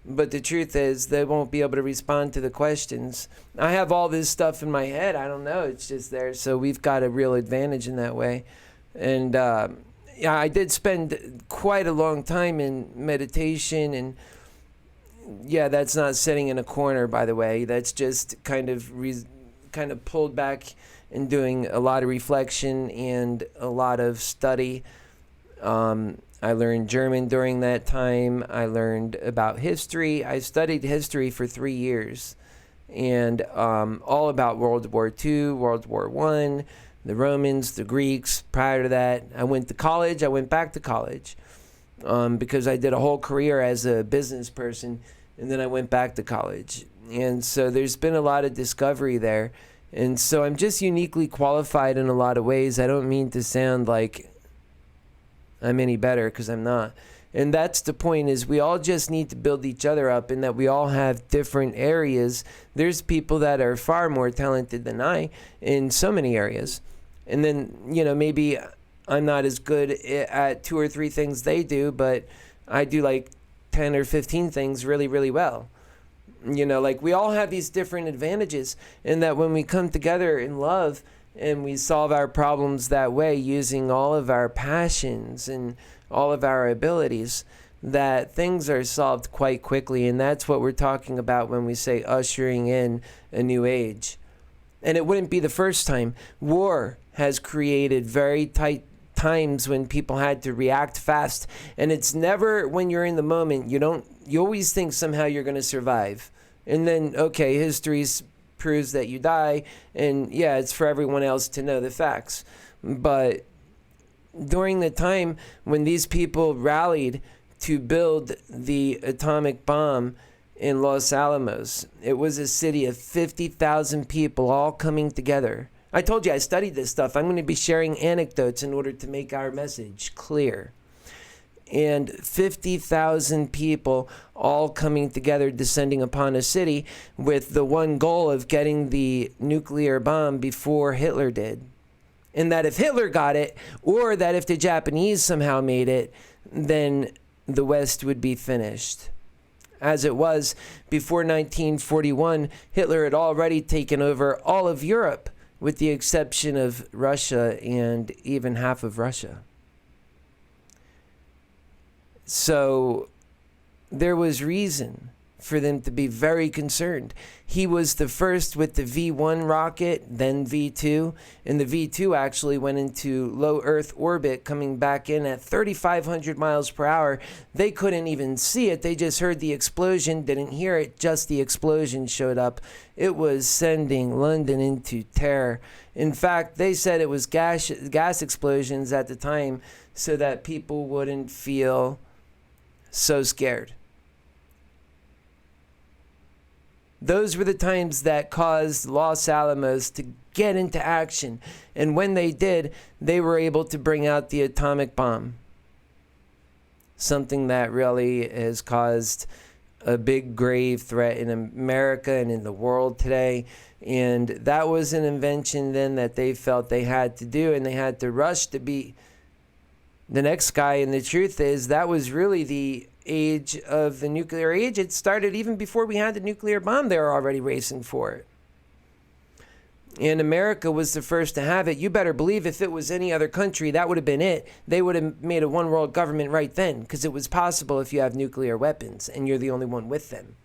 But the truth is, they won't be able to respond to the questions. I have all this stuff in my head. I don't know. It's just there. So we've got a real advantage in that way. And yeah, I did spend quite a long time in meditation. And yeah, that's not sitting in a corner, by the way. That's just kind of pulled back and doing a lot of reflection and a lot of study. I learned German during that time. I learned about history. I studied history for 3 years, and all about World War II, World War I, the Romans, the Greeks. Prior to that, I went to college. I went back to college because I did a whole career as a business person, and then I went back to college. And so there's been a lot of discovery there. And so I'm just uniquely qualified in a lot of ways. I don't mean to sound like I'm any better, because I'm not. And that's the point, is we all just need to build each other up, in that we all have different areas. There's people that are far more talented than I in so many areas. And then, maybe I'm not as good at 2 or 3 things they do, but I do like 10 or 15 things really, really well. You know, like we all have these different advantages, and that when we come together in love and we solve our problems that way using all of our passions and all of our abilities, that things are solved quite quickly. And that's what we're talking about when we say ushering in a new age. And it wouldn't be the first time. War has created very tight times when people had to react fast, and it's never when you're in the moment. You always think somehow you're going to survive, and then okay, history proves that you die, and yeah, it's for everyone else to know the facts. But during the time when these people rallied to build the atomic bomb in Los Alamos, it was a city of 50,000 people all coming together. I told you I studied this stuff. I'm going to be sharing anecdotes in order to make our message clear. And 50,000 people all coming together, descending upon a city with the one goal of getting the nuclear bomb before Hitler did. And that if Hitler got it, or that if the Japanese somehow made it, then the West would be finished. As it was, before 1941, Hitler had already taken over all of Europe, with the exception of Russia and even half of Russia. So there was reason for them to be very concerned. He was the first with the V1 rocket, then V2, and the V2 actually went into low Earth orbit, coming back in at 3,500 miles per hour. They couldn't even see it. They just heard the explosion, didn't hear it, just the explosion showed up. It was sending London into terror. In fact, they said it was gas explosions at the time so that people wouldn't feel so scared. Those were the times that caused Los Alamos to get into action. And when they did, they were able to bring out the atomic bomb. Something that really has caused a big grave threat in America and in the world today. And that was an invention then that they felt they had to do, and they had to rush to be the next guy. And the truth is, that was really the age of the nuclear age. It started even before we had the nuclear bomb. They were already racing for it. And America was the first to have it. You better believe if it was any other country, that would have been it. They would have made a one world government right then, because it was possible if you have nuclear weapons and you're the only one with them.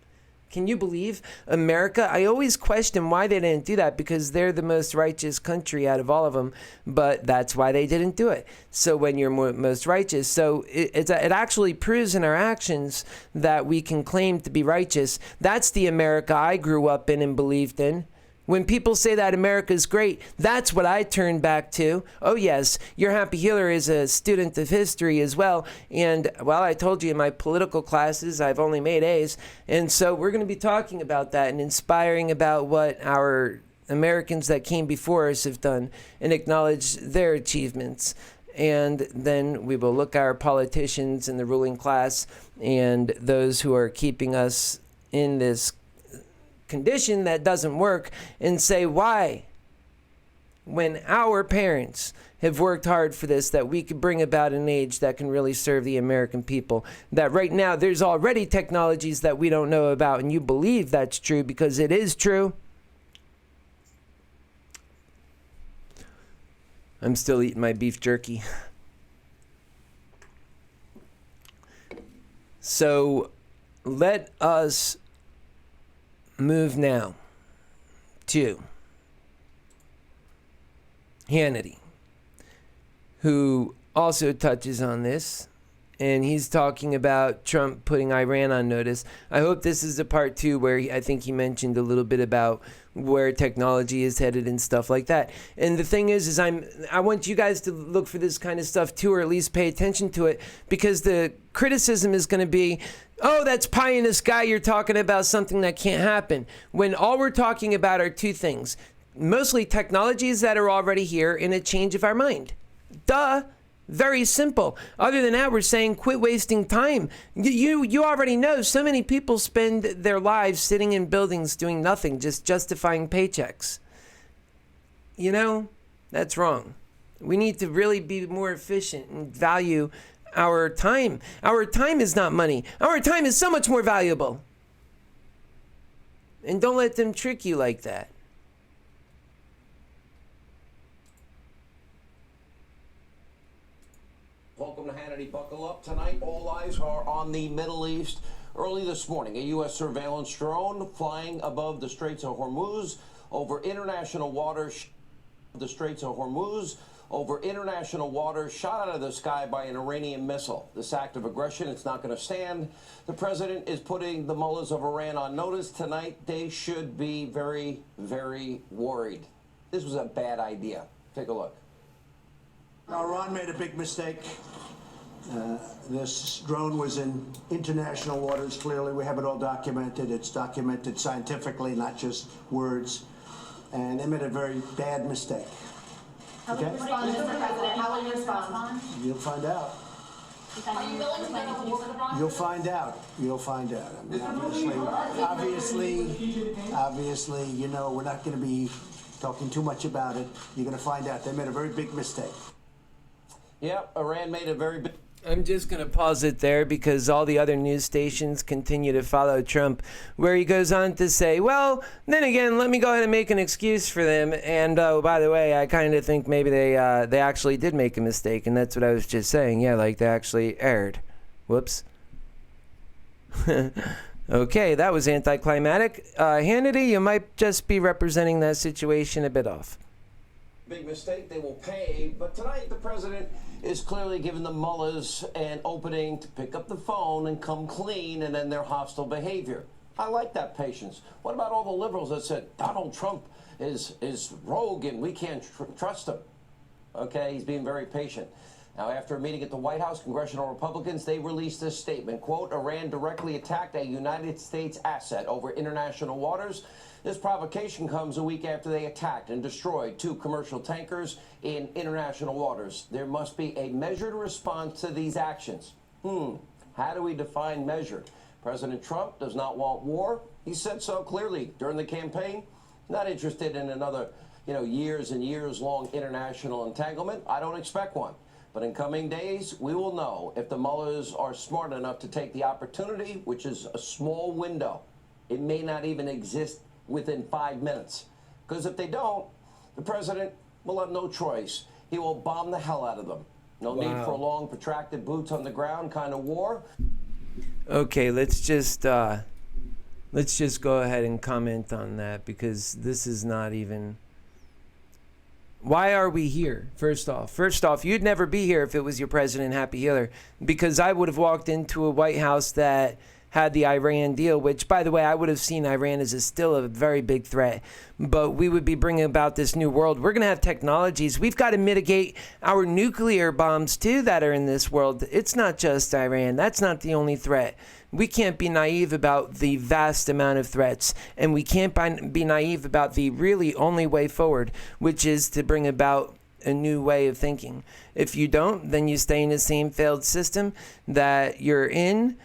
Can you believe America? I always question why they didn't do that, because they're the most righteous country out of all of them, but that's why they didn't do it. So when you're most righteous, so it actually proves in our actions that we can claim to be righteous. That's the America I grew up in and believed in. When people say that America's great, that's what I turn back to. Oh yes, your happy healer is a student of history as well. And well, I told you in my political classes, I've only made A's. And so we're going to be talking about that and inspiring about what our Americans that came before us have done and acknowledge their achievements. And then we will look at our politicians and the ruling class and those who are keeping us in this condition that doesn't work, and say why, when our parents have worked hard for this, that we could bring about an age that can really serve the American people. That right now there's already technologies that we don't know about, and you believe that's true because it is true. I'm still eating my beef jerky. So let us move now to Hannity, who also touches on this, and he's talking about Trump putting Iran on notice. I hope this is a part 2 where I think he mentioned a little bit about where technology is headed and stuff like that. And the thing is I want you guys to look for this kind of stuff too, or at least pay attention to it, because the criticism is going to be, oh, that's pie in the sky, you're talking about something that can't happen. When all we're talking about are 2 things. Mostly technologies that are already here and a change of our mind. Duh. Very simple. Other than that, we're saying quit wasting time. You already know so many people spend their lives sitting in buildings doing nothing, just justifying paychecks. You know, that's wrong. We need to really be more efficient and value our time. Our time is not money. Our time is so much more valuable. And don't let them trick you like that.
Welcome to Hannity. Buckle up. Tonight, all eyes are on the Middle East. Early this morning, a U.S. surveillance drone flying above the Straits of Hormuz over international waters. The Straits of Hormuz over international waters, shot out of the sky by an Iranian missile. This act of aggression, it's not going to stand. The president is putting the mullahs of Iran on notice tonight. They should be very, very worried. This was a bad idea. Take a look.
Iran made a big mistake. This drone was in international waters, clearly. We have it all documented. It's documented scientifically, not just words. And they made a very bad mistake.
How will you respond, Mr. President? How will you respond?
You'll find out.
Are you willing to make a war with Iran?
You'll find out. You'll find out. I mean, obviously, you know, we're not going to be talking too much about it. You're going to find out. They made a very big mistake.
Yep, Iran made a very big...
I'm just going to pause it there because all the other news stations continue to follow Trump, where he goes on to say, well, then again, let me go ahead and make an excuse for them. And oh, by the way, I kind of think maybe they actually did make a mistake. And that's what I was just saying. Yeah, like they actually erred. Whoops. Okay, that was anticlimactic. Hannity, you might just be representing that situation a bit off.
Big mistake, they will pay. But tonight, the president is clearly giving the mullahs an opening to pick up the phone and come clean and end their hostile behavior. I like that patience. What about all the liberals that said Donald Trump is rogue and we can't trust him? Okay, he's being very patient. Now, after a meeting at the White House, congressional Republicans, they released this statement, quote, Iran directly attacked a United States asset over international waters. This provocation comes a week after they attacked and destroyed 2 commercial tankers in international waters. There must be a measured response to these actions. How do we define measured? President Trump does not want war. He said so clearly during the campaign. Not interested in another, years and years long international entanglement. I don't expect one. But in coming days, we will know if the mullahs are smart enough to take the opportunity, which is a small window. It may not even exist within 5 minutes. Because if they don't, the president will have no choice. He will bomb the hell out of them. No need for a long, protracted, boots on the ground kind of war.
Okay, let's just go ahead and comment on that because this is not even... Why are we here? First off, you'd never be here if it was your president, Happy Healer, because I would have walked into a White House that had the Iran deal, which, by the way, I would have seen Iran as still a very big threat. But we would be bringing about this new world. We're going to have technologies. We've got to mitigate our nuclear bombs, too, that are in this world. It's not just Iran. That's not the only threat. We can't be naive about the vast amount of threats, and we can't be naive about the really only way forward, which is to bring about a new way of thinking. If you don't, then you stay in the same failed system that you're in.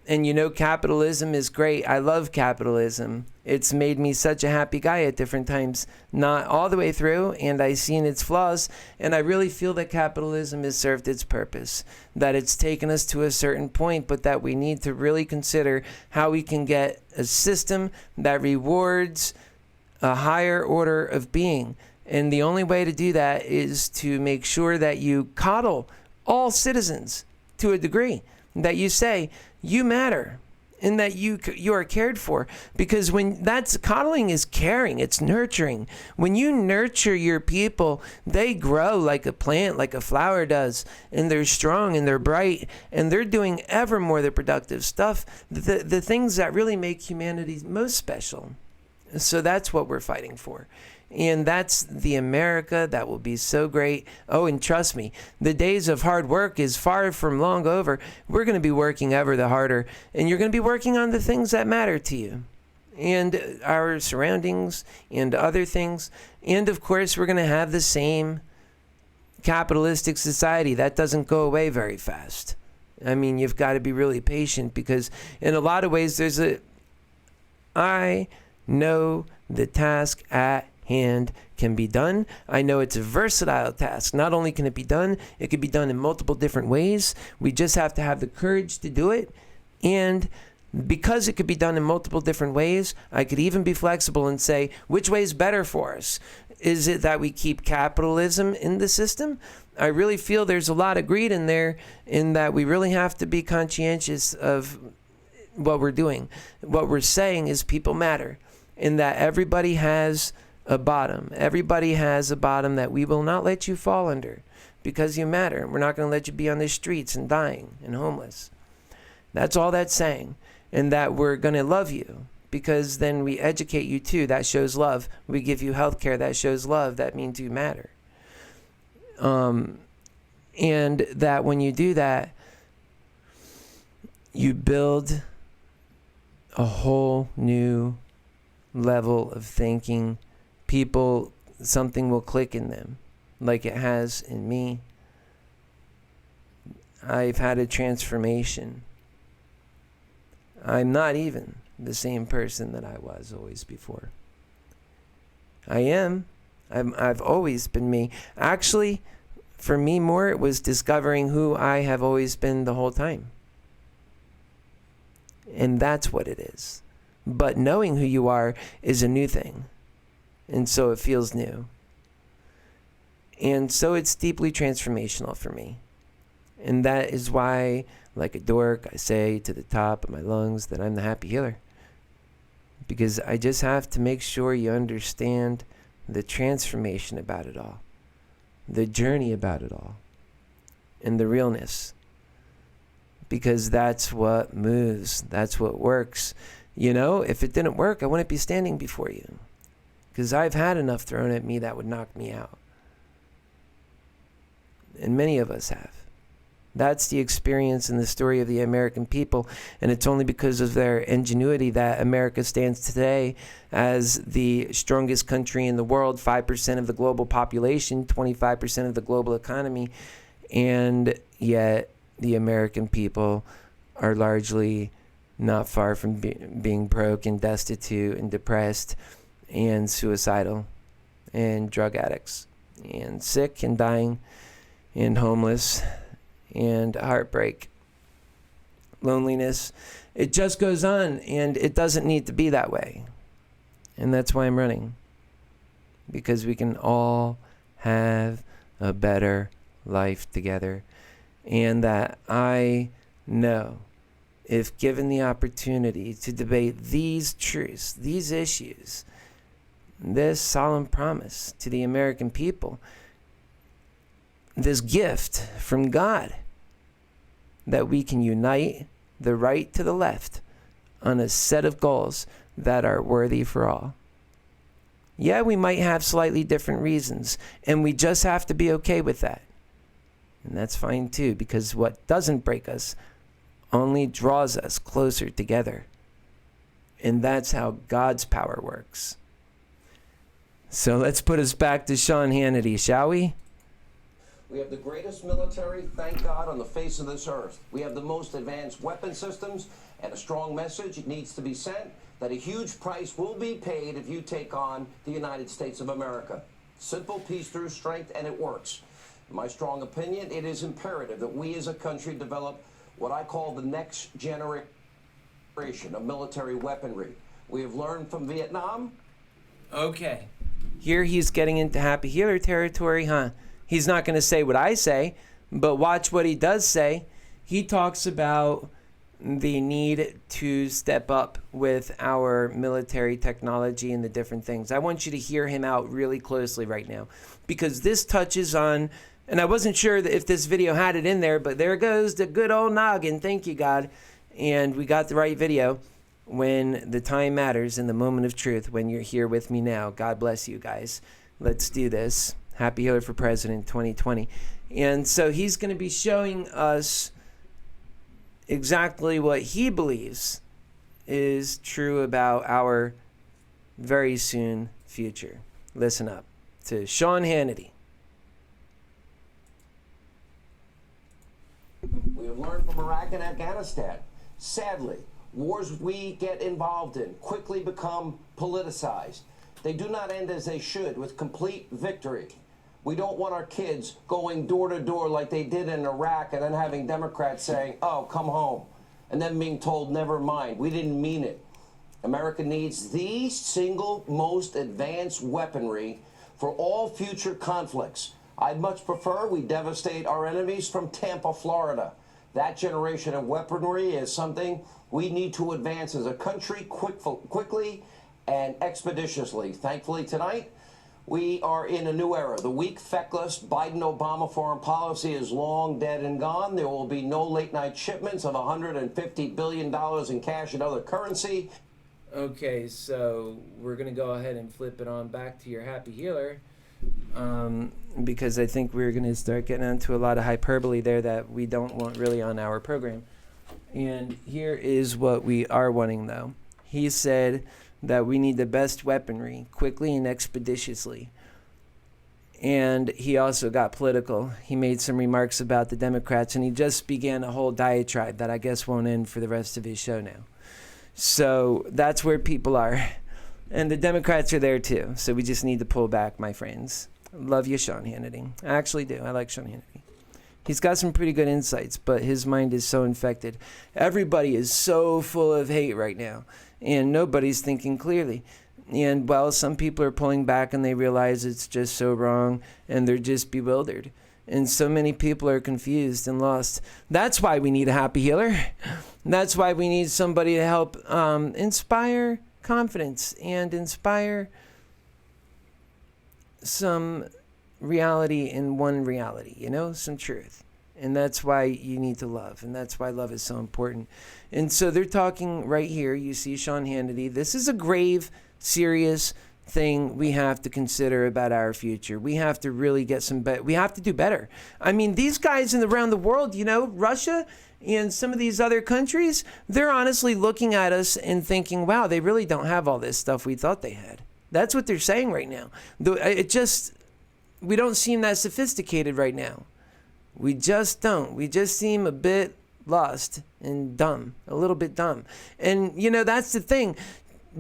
And capitalism is great. I love capitalism. It's made me such a happy guy at different times. Not all the way through, and I've seen its flaws. And I really feel that capitalism has served its purpose. That it's taken us to a certain point, but that we need to really consider how we can get a system that rewards a higher order of being. And the only way to do that is to make sure that you coddle all citizens to a degree. That you say, you matter, and that you are cared for. Because when that's coddling is caring, it's nurturing. When you nurture your people, they grow like a plant, like a flower does, and they're strong and they're bright, and they're doing ever more the productive stuff, the things that really make humanity most special. So that's what we're fighting for. And that's the America that will be so great. Oh, and trust me, the days of hard work is far from long over. We're going to be working ever the harder. And you're going to be working on the things that matter to you. And our surroundings and other things. And, of course, we're going to have the same capitalistic society. That doesn't go away very fast. I mean, you've got to be really patient because in a lot of ways I know the task at hand can be done. I know it's a versatile task. Not only can it be done, it can be done in multiple different ways. We just have to have the courage to do it. And because it could be done in multiple different ways, I could even be flexible and say, which way is better for us? Is it that we keep capitalism in the system? I really feel there's a lot of greed in there, in that we really have to be conscientious of what we're doing. What we're saying is people matter, in that everybody has a bottom. Everybody has a bottom that we will not let you fall under, because you matter. We're not going to let you be on the streets and dying and homeless. That's all that's saying. And that we're going to love you, because then we educate you too. That shows love. We give you health care. That shows love. That means you matter. And that when you do that, you build a whole new level of thinking. People, something will click in them, like it has in me. I've had a transformation. I'm not even the same person that I was always before. I am. I've always been me. Actually, for me more, it was discovering who I have always been the whole time. And that's what it is. But knowing who you are is a new thing. And so it feels new. And so it's deeply transformational for me. And that is why, like a dork, I say to the top of my lungs that I'm the happy healer. Because I just have to make sure you understand the transformation about it all, the journey about it all, and the realness. Because that's what moves, that's what works. You know, if it didn't work, I wouldn't be standing before you. Because I've had enough thrown at me that would knock me out. And many of us have. That's the experience and the story of the American people, and it's only because of their ingenuity that America stands today as the strongest country in the world, 5% of the global population, 25% of the global economy, and yet the American people are largely not far from being broke and destitute and depressed and suicidal and drug addicts and sick and dying and homeless and heartbreak, loneliness. It just goes on, and it doesn't need to be that way. And that's why I'm running. Because we can all have a better life together. And that I know, if given the opportunity to debate these truths, these issues, this solemn promise to the American people, this gift from God, that we can unite the right to the left on a set of goals that are worthy for all. Yeah, we might have slightly different reasons, and we just have to be okay with that. And that's fine too, because what doesn't break us only draws us closer together. And that's how God's power works. So let's put us back to Sean Hannity, shall we?
We have the greatest military, thank God, on the face of this earth. We have the most advanced weapon systems, and a strong message needs to be sent that a huge price will be paid if you take on the United States of America. Simple peace through strength, and it works. In my strong opinion, it is imperative that we as a country develop what I call the next generation of military weaponry. We have learned from Vietnam.
Okay. Here he's getting into happy healer territory, huh? He's not going to say what I say, but watch what he does say. He talks about the need to step up with our military technology and the different things. I want you to hear him out really closely right now, because this touches on, and I wasn't sure that if this video had it in there, but there goes the good old noggin. Thank you, God. And we got the right video when the time matters in the moment of truth, when you're here with me now. God bless you guys. Let's do this. Happy Healer for President 2020. And so he's going to be showing us exactly what he believes is true about our very soon future. Listen up to Sean Hannity.
We have learned from Iraq and Afghanistan. Sadly, wars we get involved in quickly become politicized. They do not end as they should, with complete victory. We don't want our kids going door to door like they did in Iraq and then having Democrats saying, oh, come home, and then being told, never mind, we didn't mean it. America needs the single most advanced weaponry for all future conflicts. I'd much prefer we devastate our enemies from Tampa, Florida. That generation of weaponry is something we need to advance as a country quickly and expeditiously. Thankfully, tonight, we are in a new era. The weak, feckless Biden-Obama foreign policy is long dead and gone. There will be no late-night shipments of $150 billion in cash and other currency.
Okay, so we're going to go ahead and flip it on back to your happy healer, because I think we're going to start getting into a lot of hyperbole there that we don't want really on our program. And here is what we are wanting, though. He said that we need the best weaponry quickly and expeditiously. And he also got political. He made some remarks about the Democrats, and he just began a whole diatribe that I guess won't end for the rest of his show now. So that's where people are. And the Democrats are there too. So we just need to pull back, my friends. Love you, Sean Hannity. I actually do. I like Sean Hannity. He's got some pretty good insights, but his mind is so infected. Everybody is so full of hate right now, and nobody's thinking clearly. And, well, some people are pulling back and they realize it's just so wrong, and they're just bewildered. And so many people are confused and lost. That's why we need a happy healer. That's why we need somebody to help inspire confidence and inspire some reality in one reality, some truth. And that's why you need to love. And that's why love is so important. And so they're talking right here. You see Sean Hannity. This is a grave, serious thing we have to consider about our future. We have to really get we have to do better. I mean, these guys around the world, Russia and some of these other countries, they're honestly looking at us and thinking, wow, they really don't have all this stuff we thought they had. That's what they're saying right now. We don't seem that sophisticated right now. We just don't. We just seem a bit lost and dumb, a little bit dumb. And, that's the thing.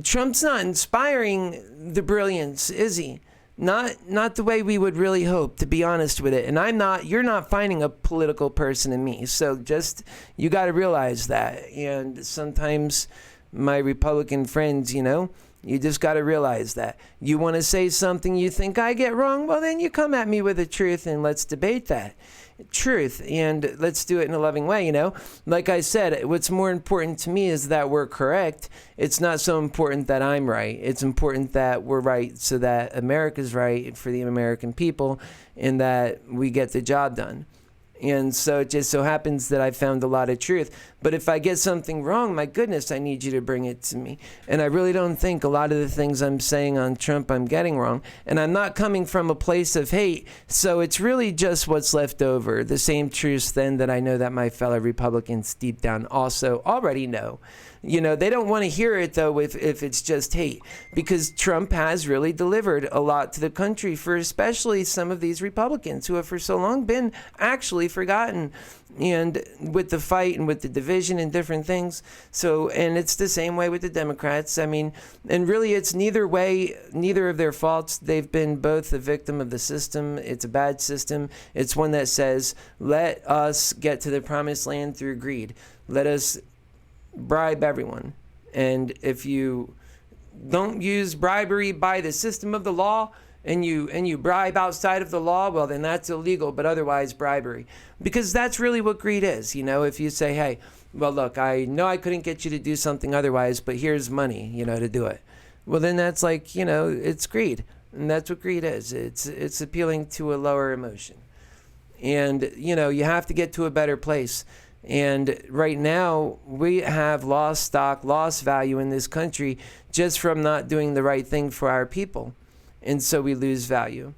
Trump's not inspiring the brilliance, is he? Not the way we would really hope, to be honest with it. And you're not finding a political person in me. So you got to realize that. And sometimes my Republican friends, you just got to realize that. You want to say something you think I get wrong? Well, then you come at me with the truth and let's debate that. Truth, and let's do it in a loving way. Like I said, what's more important to me is that we're correct. It's not so important that I'm right. It's important that we're right so that America's right for the American people and that we get the job done. And so it just so happens that I found a lot of truth. But if I get something wrong, my goodness, I need you to bring it to me. And I really don't think a lot of the things I'm saying on Trump I'm getting wrong. And I'm not coming from a place of hate. So it's really just what's left over. The same truths then that I know that my fellow Republicans deep down also already know. They don't want to hear it, though, if it's just hate, because Trump has really delivered a lot to the country for especially some of these Republicans who have for so long been actually forgotten, and with the fight and with the division and different things. So, and it's the same way with the Democrats. I mean, and really it's neither of their faults. They've been both a victim of the system. It's a bad system. It's one that says, let us get to the promised land through greed. Let us bribe everyone. And if you don't use bribery by the system of the law and you bribe outside of the law, well, then that's illegal, but otherwise bribery. Because that's really what greed is. If you say, hey, well, look, I know I couldn't get you to do something otherwise, but here's money, to do it. Well, then that's like, it's greed. And that's what greed is. It's appealing to a lower emotion. And, you have to get to a better place. And right now, we have lost stock, lost value in this country just from not doing the right thing for our people. And so we lose value.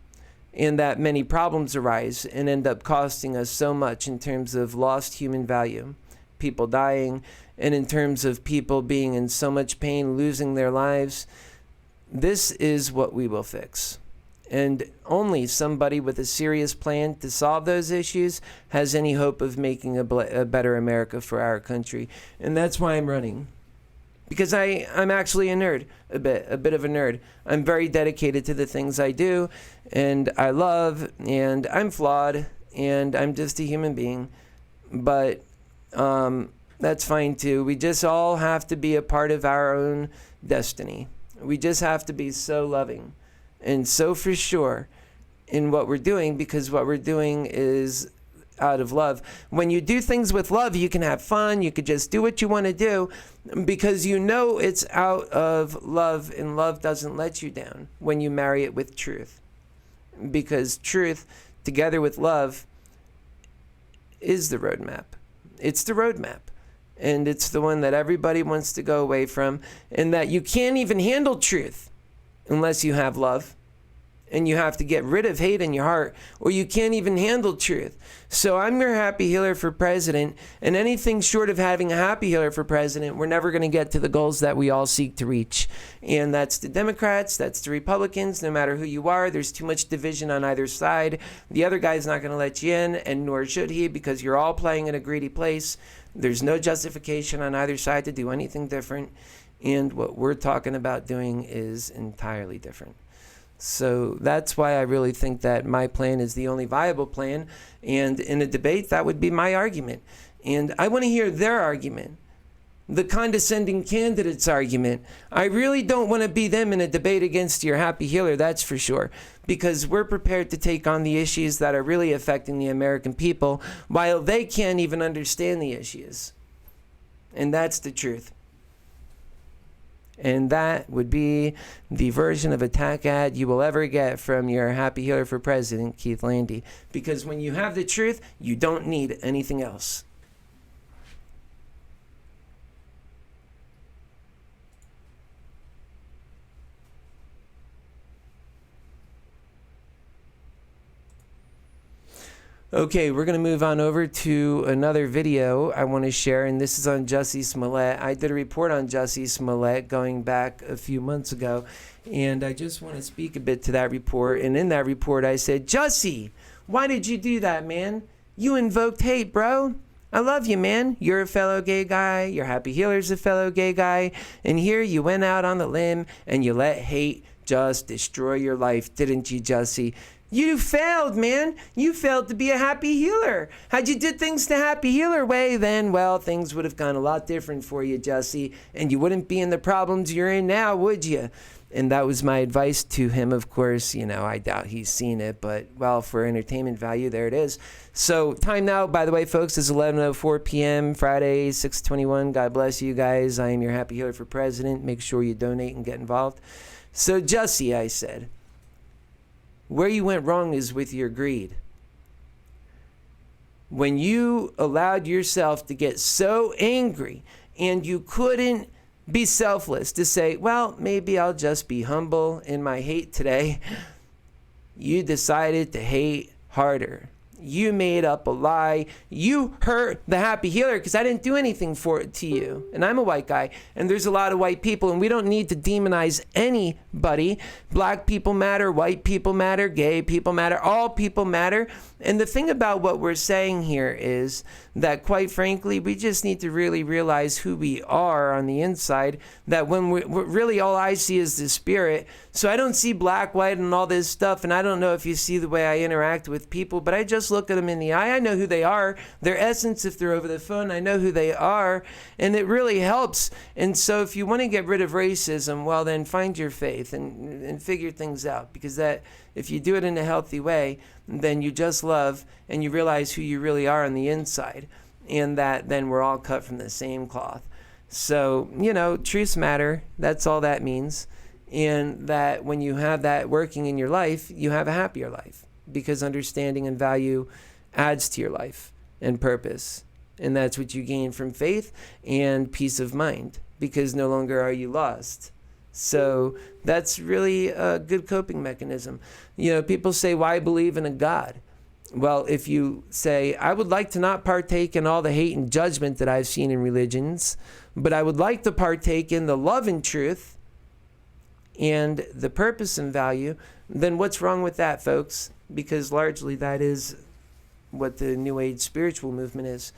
And that many problems arise and end up costing us so much in terms of lost human value, people dying, and in terms of people being in so much pain, losing their lives. This is what we will fix. And only somebody with a serious plan to solve those issues has any hope of making a better America for our country. And that's why I'm running. because I'm actually a nerd, a bit of a nerd. I'm very dedicated to the things I do, and I love, and I'm flawed, and I'm just a human being. But that's fine too. We just all have to be a part of our own destiny. We just have to be so loving and so for sure in what we're doing, because what we're doing is out of love. When you do things with love, you can have fun. You could just do what you want to do because you know it's out of love, and love doesn't let you down when you marry it with truth. Because truth, together with love, is the roadmap. It's the roadmap. And it's the one that everybody wants to go away from, and that you can't even handle truth unless you have love. And you have to get rid of hate in your heart, or you can't even handle truth. So I'm your happy healer for president, and anything short of having a happy healer for president, we're never going to get to the goals that we all seek to reach. And that's the Democrats, that's the Republicans, no matter who you are. There's too much division on either side. The other guy's not going to let you in, and nor should he, because you're all playing in a greedy place. There's no justification on either side to do anything different. And what we're talking about doing is entirely different. So that's why I really think that my plan is the only viable plan. And in a debate, that would be my argument. And I want to hear their argument, the condescending candidate's argument. I really don't want to be them in a debate against your happy healer, that's for sure. Because we're prepared to take on the issues that are really affecting the American people while they can't even understand the issues. And that's the truth. And that would be the version of attack ad you will ever get from your happy healer for president, Keith Landy. Because when you have the truth, you don't need anything else. Okay, we're going to move on over to another video I want to share, and this is on Jussie Smollett. I did a report on Jussie Smollett going back a few months ago, and I just want to speak a bit to that report. And in that report, I said, Jussie, why did you do that, man? You invoked hate, bro. I love you, man. You're a fellow gay guy. Your happy healer's a fellow gay guy. And here you went out on the limb, and you let hate just destroy your life, didn't you, Jussie? You failed, man. You failed to be a happy healer. Had you did things the happy healer way, then, well, things would have gone a lot different for you, Jussie, and you wouldn't be in the problems you're in now, would you? And that was my advice to him. Of course, you know, I doubt he's seen it, but, well, for entertainment value, there it is. So time now, by the way, folks, is 11:04 p.m., Friday, 6/21. God bless you guys. I am your happy healer for president. Make sure you donate and get involved. So, Jussie, I said, where you went wrong is with your greed. When you allowed yourself to get so angry and you couldn't be selfless to say, well, maybe I'll just be humble in my hate today, you decided to hate harder. You made up a lie. You hurt the happy healer because I didn't do anything for it to you. And I'm a white guy, and there's a lot of white people, and we don't need to demonize anybody. Black people matter, white people matter, gay people matter, all people matter. And the thing about what we're saying here is that, quite frankly, we just need to really realize who we are on the inside, that when we're really all I see is the spirit. So I don't see black, white, and all this stuff, and I don't know if you see the way I interact with people, but I just look at them in the eye. I know who they are, their essence. If they're over the phone, I know who they are, and it really helps. And so if you want to get rid of racism, well, then find your faith and figure things out, because that, if you do it in a healthy way, then you just love and you realize who you really are on the inside, and that then we're all cut from the same cloth. So, you know, truths matter. That's all that means. And that when you have that working in your life, you have a happier life, because understanding and value adds to your life and purpose. And that's what you gain from faith and peace of mind, because no longer are you lost. So that's really a good coping mechanism. You know, people say, why believe in a God? Well, if you say, I would like to not partake in all the hate and judgment that I've seen in religions, but I would like to partake in the love and truth and the purpose and value, then what's wrong with that, folks? Because largely that is what the New Age spiritual movement is.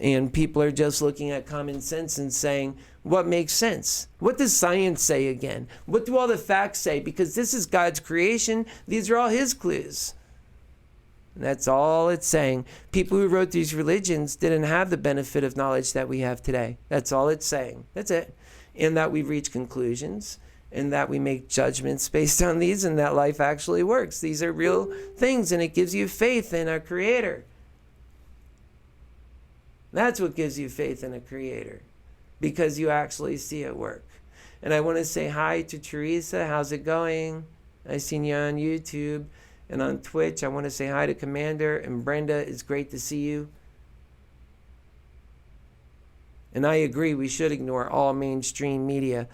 And people are just looking at common sense and saying, what makes sense? What does science say again? What do all the facts say? Because this is God's creation. These are all his clues. And that's all it's saying. People who wrote these religions didn't have the benefit of knowledge that we have today. That's all it's saying. That's it. And that we reach conclusions, and that we make judgments based on these, and that life actually works. These are real things, and it gives you faith in our Creator. That's what gives you faith in a Creator, because you actually see it work. And I want to say hi to Teresa. How's it going? I seen you on YouTube and on Twitch. I want to say hi to Commander and Brenda. It's great to see you. And I agree, we should ignore all mainstream media.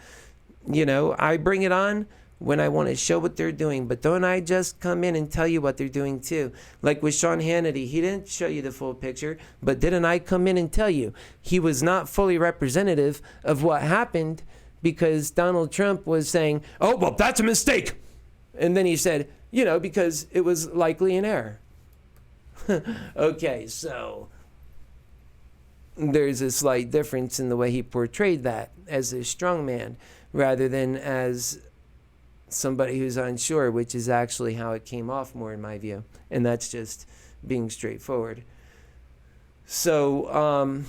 You know, I bring it on when I want to show what they're doing, but don't I just come in and tell you what they're doing too? Like with Sean Hannity, he didn't show you the full picture, but didn't I come in and tell you he was not fully representative of what happened, because Donald Trump was saying, oh, well, that's a mistake. And then he said, you know, because it was likely an error. Okay, so there's a slight difference in the way he portrayed that as a strong man rather than as somebody who's unsure, which is actually how it came off more in my view. And that's just being straightforward. So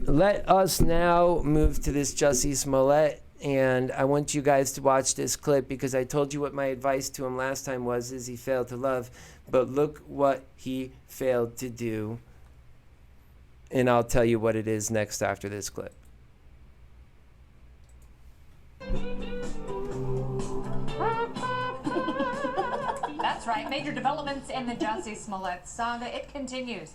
let us now move to this Jussie Smollett. And I want you guys to watch this clip, because I told you what my advice to him last time was, is he failed to love. But look what he failed to do. And I'll tell you what it is next after this clip.
That's right. Major developments in the Jussie Smollett saga. It continues.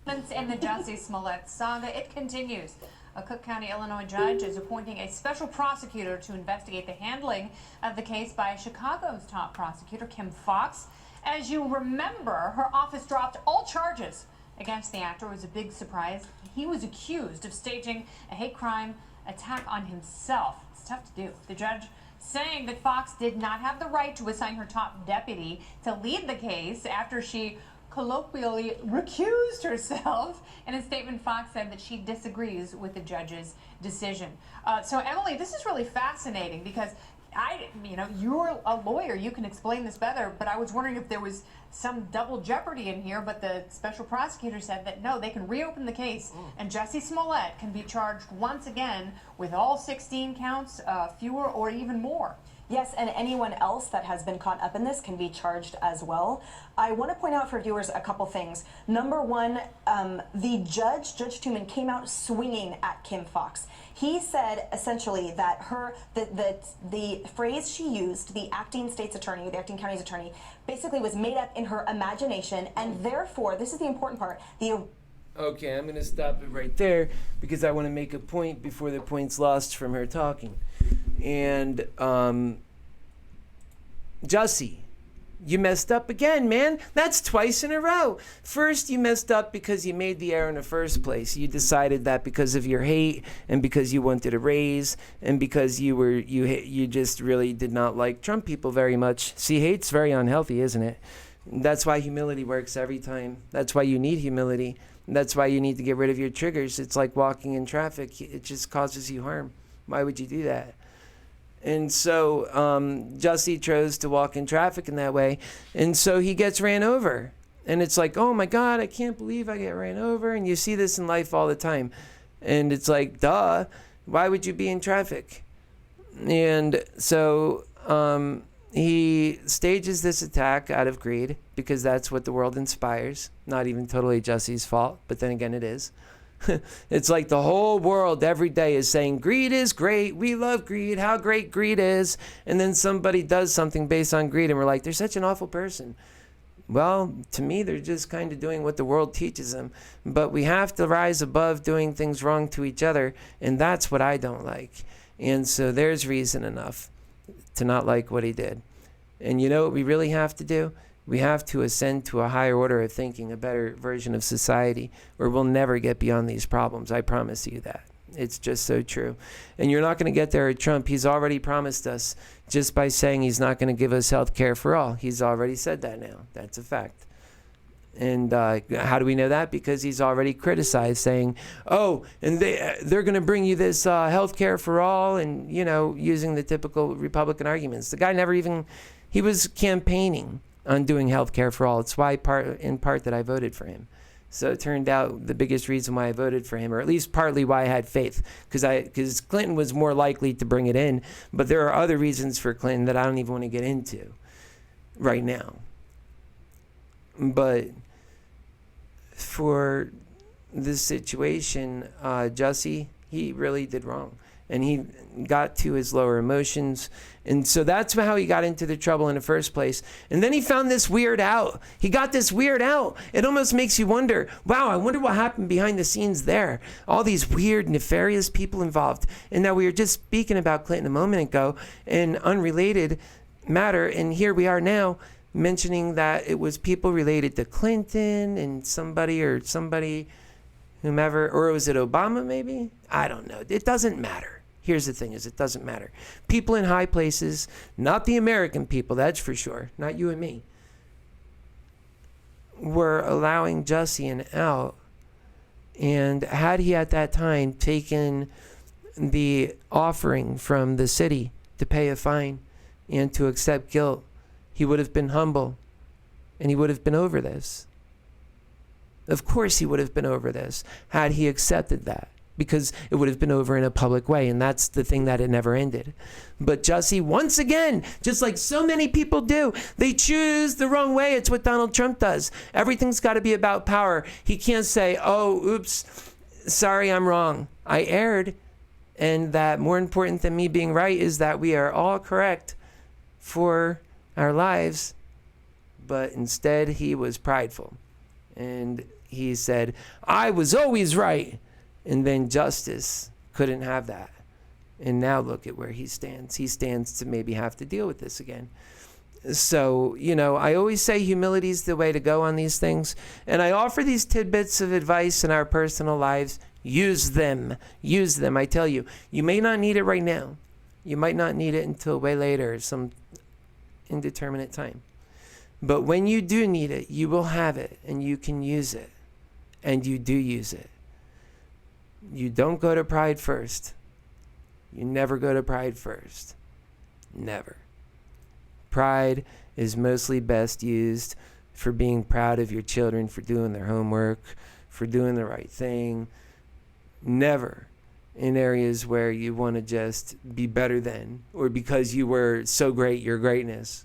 In the Jussie Smollett saga, it continues. A Cook County, Illinois judge is appointing a special prosecutor to investigate the handling of the case by Chicago's top prosecutor, Kim Foxx. As you remember, her office dropped all charges against the actor. It was a big surprise. He was accused of staging a hate crime attack on himself. It's tough to do. The judge saying that Foxx did not have the right to assign her top deputy to lead the case after she colloquially recused herself. In a statement, Foxx said that she disagrees with the judge's decision. So Emily, this is really fascinating, because you're a lawyer, you can explain this better, but I was wondering if there was some double jeopardy in here, but the special prosecutor said that no, they can reopen the case, and Jussie Smollett can be charged once again with all 16 counts, fewer or even more.
Yes, and anyone else that has been caught up in this can be charged as well. I want to point out for viewers a couple things. Number one, the Judge Tooman, came out swinging at Kim Foxx. He said essentially that the phrase she used, the acting state's attorney, the acting county's attorney, basically was made up in her imagination, and therefore, this is the important part,
Okay, I'm going to stop it right there, because I want to make a point before the point's lost from her talking. And Jussie, you messed up again, man. That's twice in a row. First, you messed up because you made the error in the first place. You decided that because of your hate, and because you wanted a raise, and because you just really did not like Trump people very much. See, hate's very unhealthy, isn't it? That's why humility works every time. That's why you need humility. That's why you need to get rid of your triggers. It's like walking in traffic. It just causes you harm. Why would you do that? And so Jussie chose to walk in traffic in that way. And so he gets ran over. And it's like, oh my God, I can't believe I get ran over. And you see this in life all the time. And it's like, duh, why would you be in traffic? And so he stages this attack out of greed, because that's what the world inspires. Not even totally Jussie's fault, but then again it is. It's like the whole world every day is saying, greed is great, we love greed, how great greed is. And then somebody does something based on greed, and we're like, they're such an awful person. Well, to me, they're just kind of doing what the world teaches them. But we have to rise above doing things wrong to each other, and that's what I don't like. And so there's reason enough to not like what he did. And you know what we really have to do? We have to ascend to a higher order of thinking, a better version of society, or we'll never get beyond these problems. I promise you that. It's just so true. And you're not going to get there at Trump. He's already promised us, just by saying he's not going to give us health care for all. He's already said that now. That's a fact. And how do we know that? Because he's already criticized, saying, oh, and they're going to bring you this health care for all, and, using the typical Republican arguments. The guy he was campaigning on doing health care for all. It's why, in part, that I voted for him. So it turned out the biggest reason why I voted for him, or at least partly why I had faith, because Clinton was more likely to bring it in. But there are other reasons for Clinton that I don't even want to get into right now. But for this situation, Jussie, he really did wrong. And he got to his lower emotions. And so that's how he got into the trouble in the first place. And then he found this weird out. He got this weird out. It almost makes you wonder, wow, I wonder what happened behind the scenes there. All these weird, nefarious people involved. And now we were just speaking about Clinton a moment ago, an unrelated matter. And here we are now mentioning that it was people related to Clinton and somebody, whomever, or was it Obama maybe? I don't know. It doesn't matter. Here's the thing, it doesn't matter. People in high places, not the American people, that's for sure, not you and me, were allowing Jussie an out. And had he at that time taken the offering from the city to pay a fine and to accept guilt, he would have been humble and he would have been over this. Of course he would have been over this had he accepted that, because it would have been over in a public way, and that's the thing that it never ended. But Jussie, once again, just like so many people do, they choose the wrong way. It's what Donald Trump does. Everything's got to be about power. He can't say, oh, oops, sorry, I'm wrong. I erred. And that more important than me being right is that we are all correct for our lives. But instead, he was prideful. And he said, I was always right. And then Justice couldn't have that. And now look at where he stands. He stands to maybe have to deal with this again. So, I always say humility is the way to go on these things. And I offer these tidbits of advice in our personal lives. Use them. Use them. I tell you, you may not need it right now. You might not need it until way later, some indeterminate time. But when you do need it, you will have it and you can use it. And you do use it. You don't go to pride first. You never go to pride first. Never. Pride is mostly best used for being proud of your children, for doing their homework, for doing the right thing. Never in areas where you want to just be better than, or because you were so great, your greatness.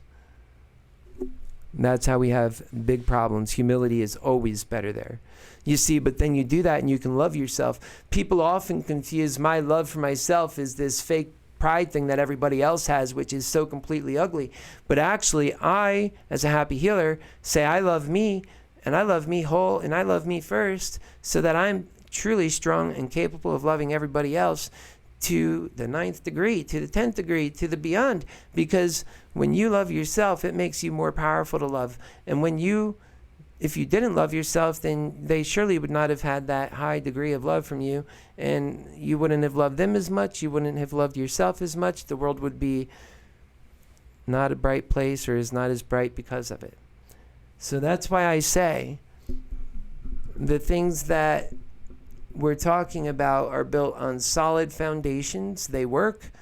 That's how we have big problems. Humility is always better there. You see, but then you do that and you can love yourself. People often confuse my love for myself as this fake pride thing that everybody else has, which is so completely ugly. But actually, I, as a happy healer, say I love me, and I love me whole, and I love me first, so that I'm truly strong and capable of loving everybody else to the 9th degree, to the 10th degree, to the beyond. Because when you love yourself, it makes you more powerful to love. And if you didn't love yourself, then they surely would not have had that high degree of love from you, and you wouldn't have loved them as much. You wouldn't have loved yourself as much. The world would be not a bright place, or is not as bright because of it. So that's why I say the things that we're talking about are built on solid foundations. They work,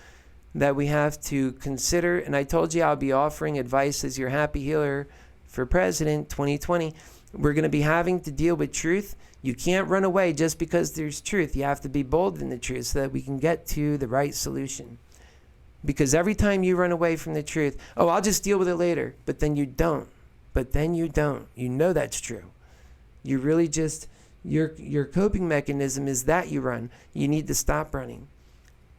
that we have to consider. And I told you I'll be offering advice as your happy healer for president 2020. We're going to be having to deal with truth. You can't run away just because there's truth. You have to be bold in the truth so that we can get to the right solution. Because every time you run away from the truth, oh, I'll just deal with it later. But then you don't. You know that's true. You really just, your coping mechanism is that you run. You need to stop running.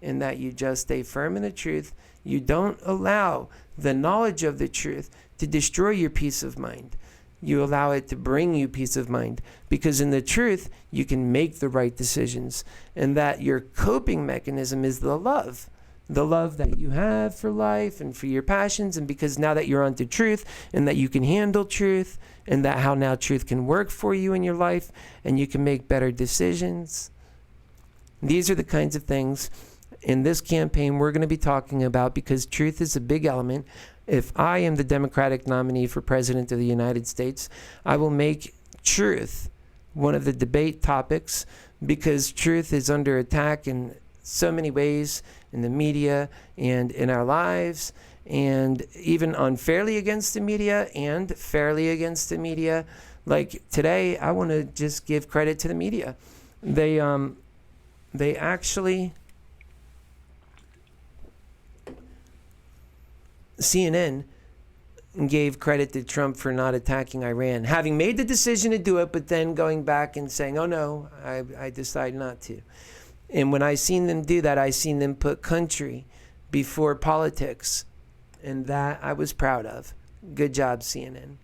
And that you just stay firm in the truth. You don't allow the knowledge of the truth to destroy your peace of mind. You allow it to bring you peace of mind, because in the truth, you can make the right decisions, and that your coping mechanism is the love that you have for life and for your passions. And because now that you're onto truth, and that you can handle truth, and that how now truth can work for you in your life, and you can make better decisions. These are the kinds of things in this campaign we're going to be talking about, because truth is a big element. If I am the Democratic nominee for President of the United States, I will make truth one of the debate topics, because truth is under attack in so many ways in the media and in our lives, and even unfairly against the media and fairly against the media. Like today, I want to just give credit to the media. They actually, CNN gave credit to Trump for not attacking Iran, having made the decision to do it, but then going back and saying, oh no, I decided not to. And when I seen them do that, I seen them put country before politics. And that I was proud of. Good job, CNN.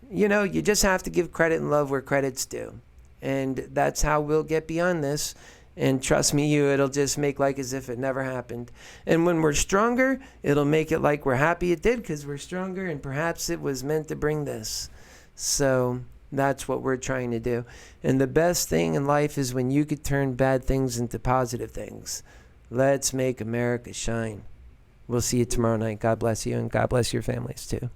You know, you just have to give credit and love where credit's due. And that's how we'll get beyond this. And trust me, it'll just make like as if it never happened. And when we're stronger, it'll make it like we're happy it did, because we're stronger and perhaps it was meant to bring this. So that's what we're trying to do. And the best thing in life is when you could turn bad things into positive things. Let's make America shine. We'll see you tomorrow night. God bless you, and God bless your families too.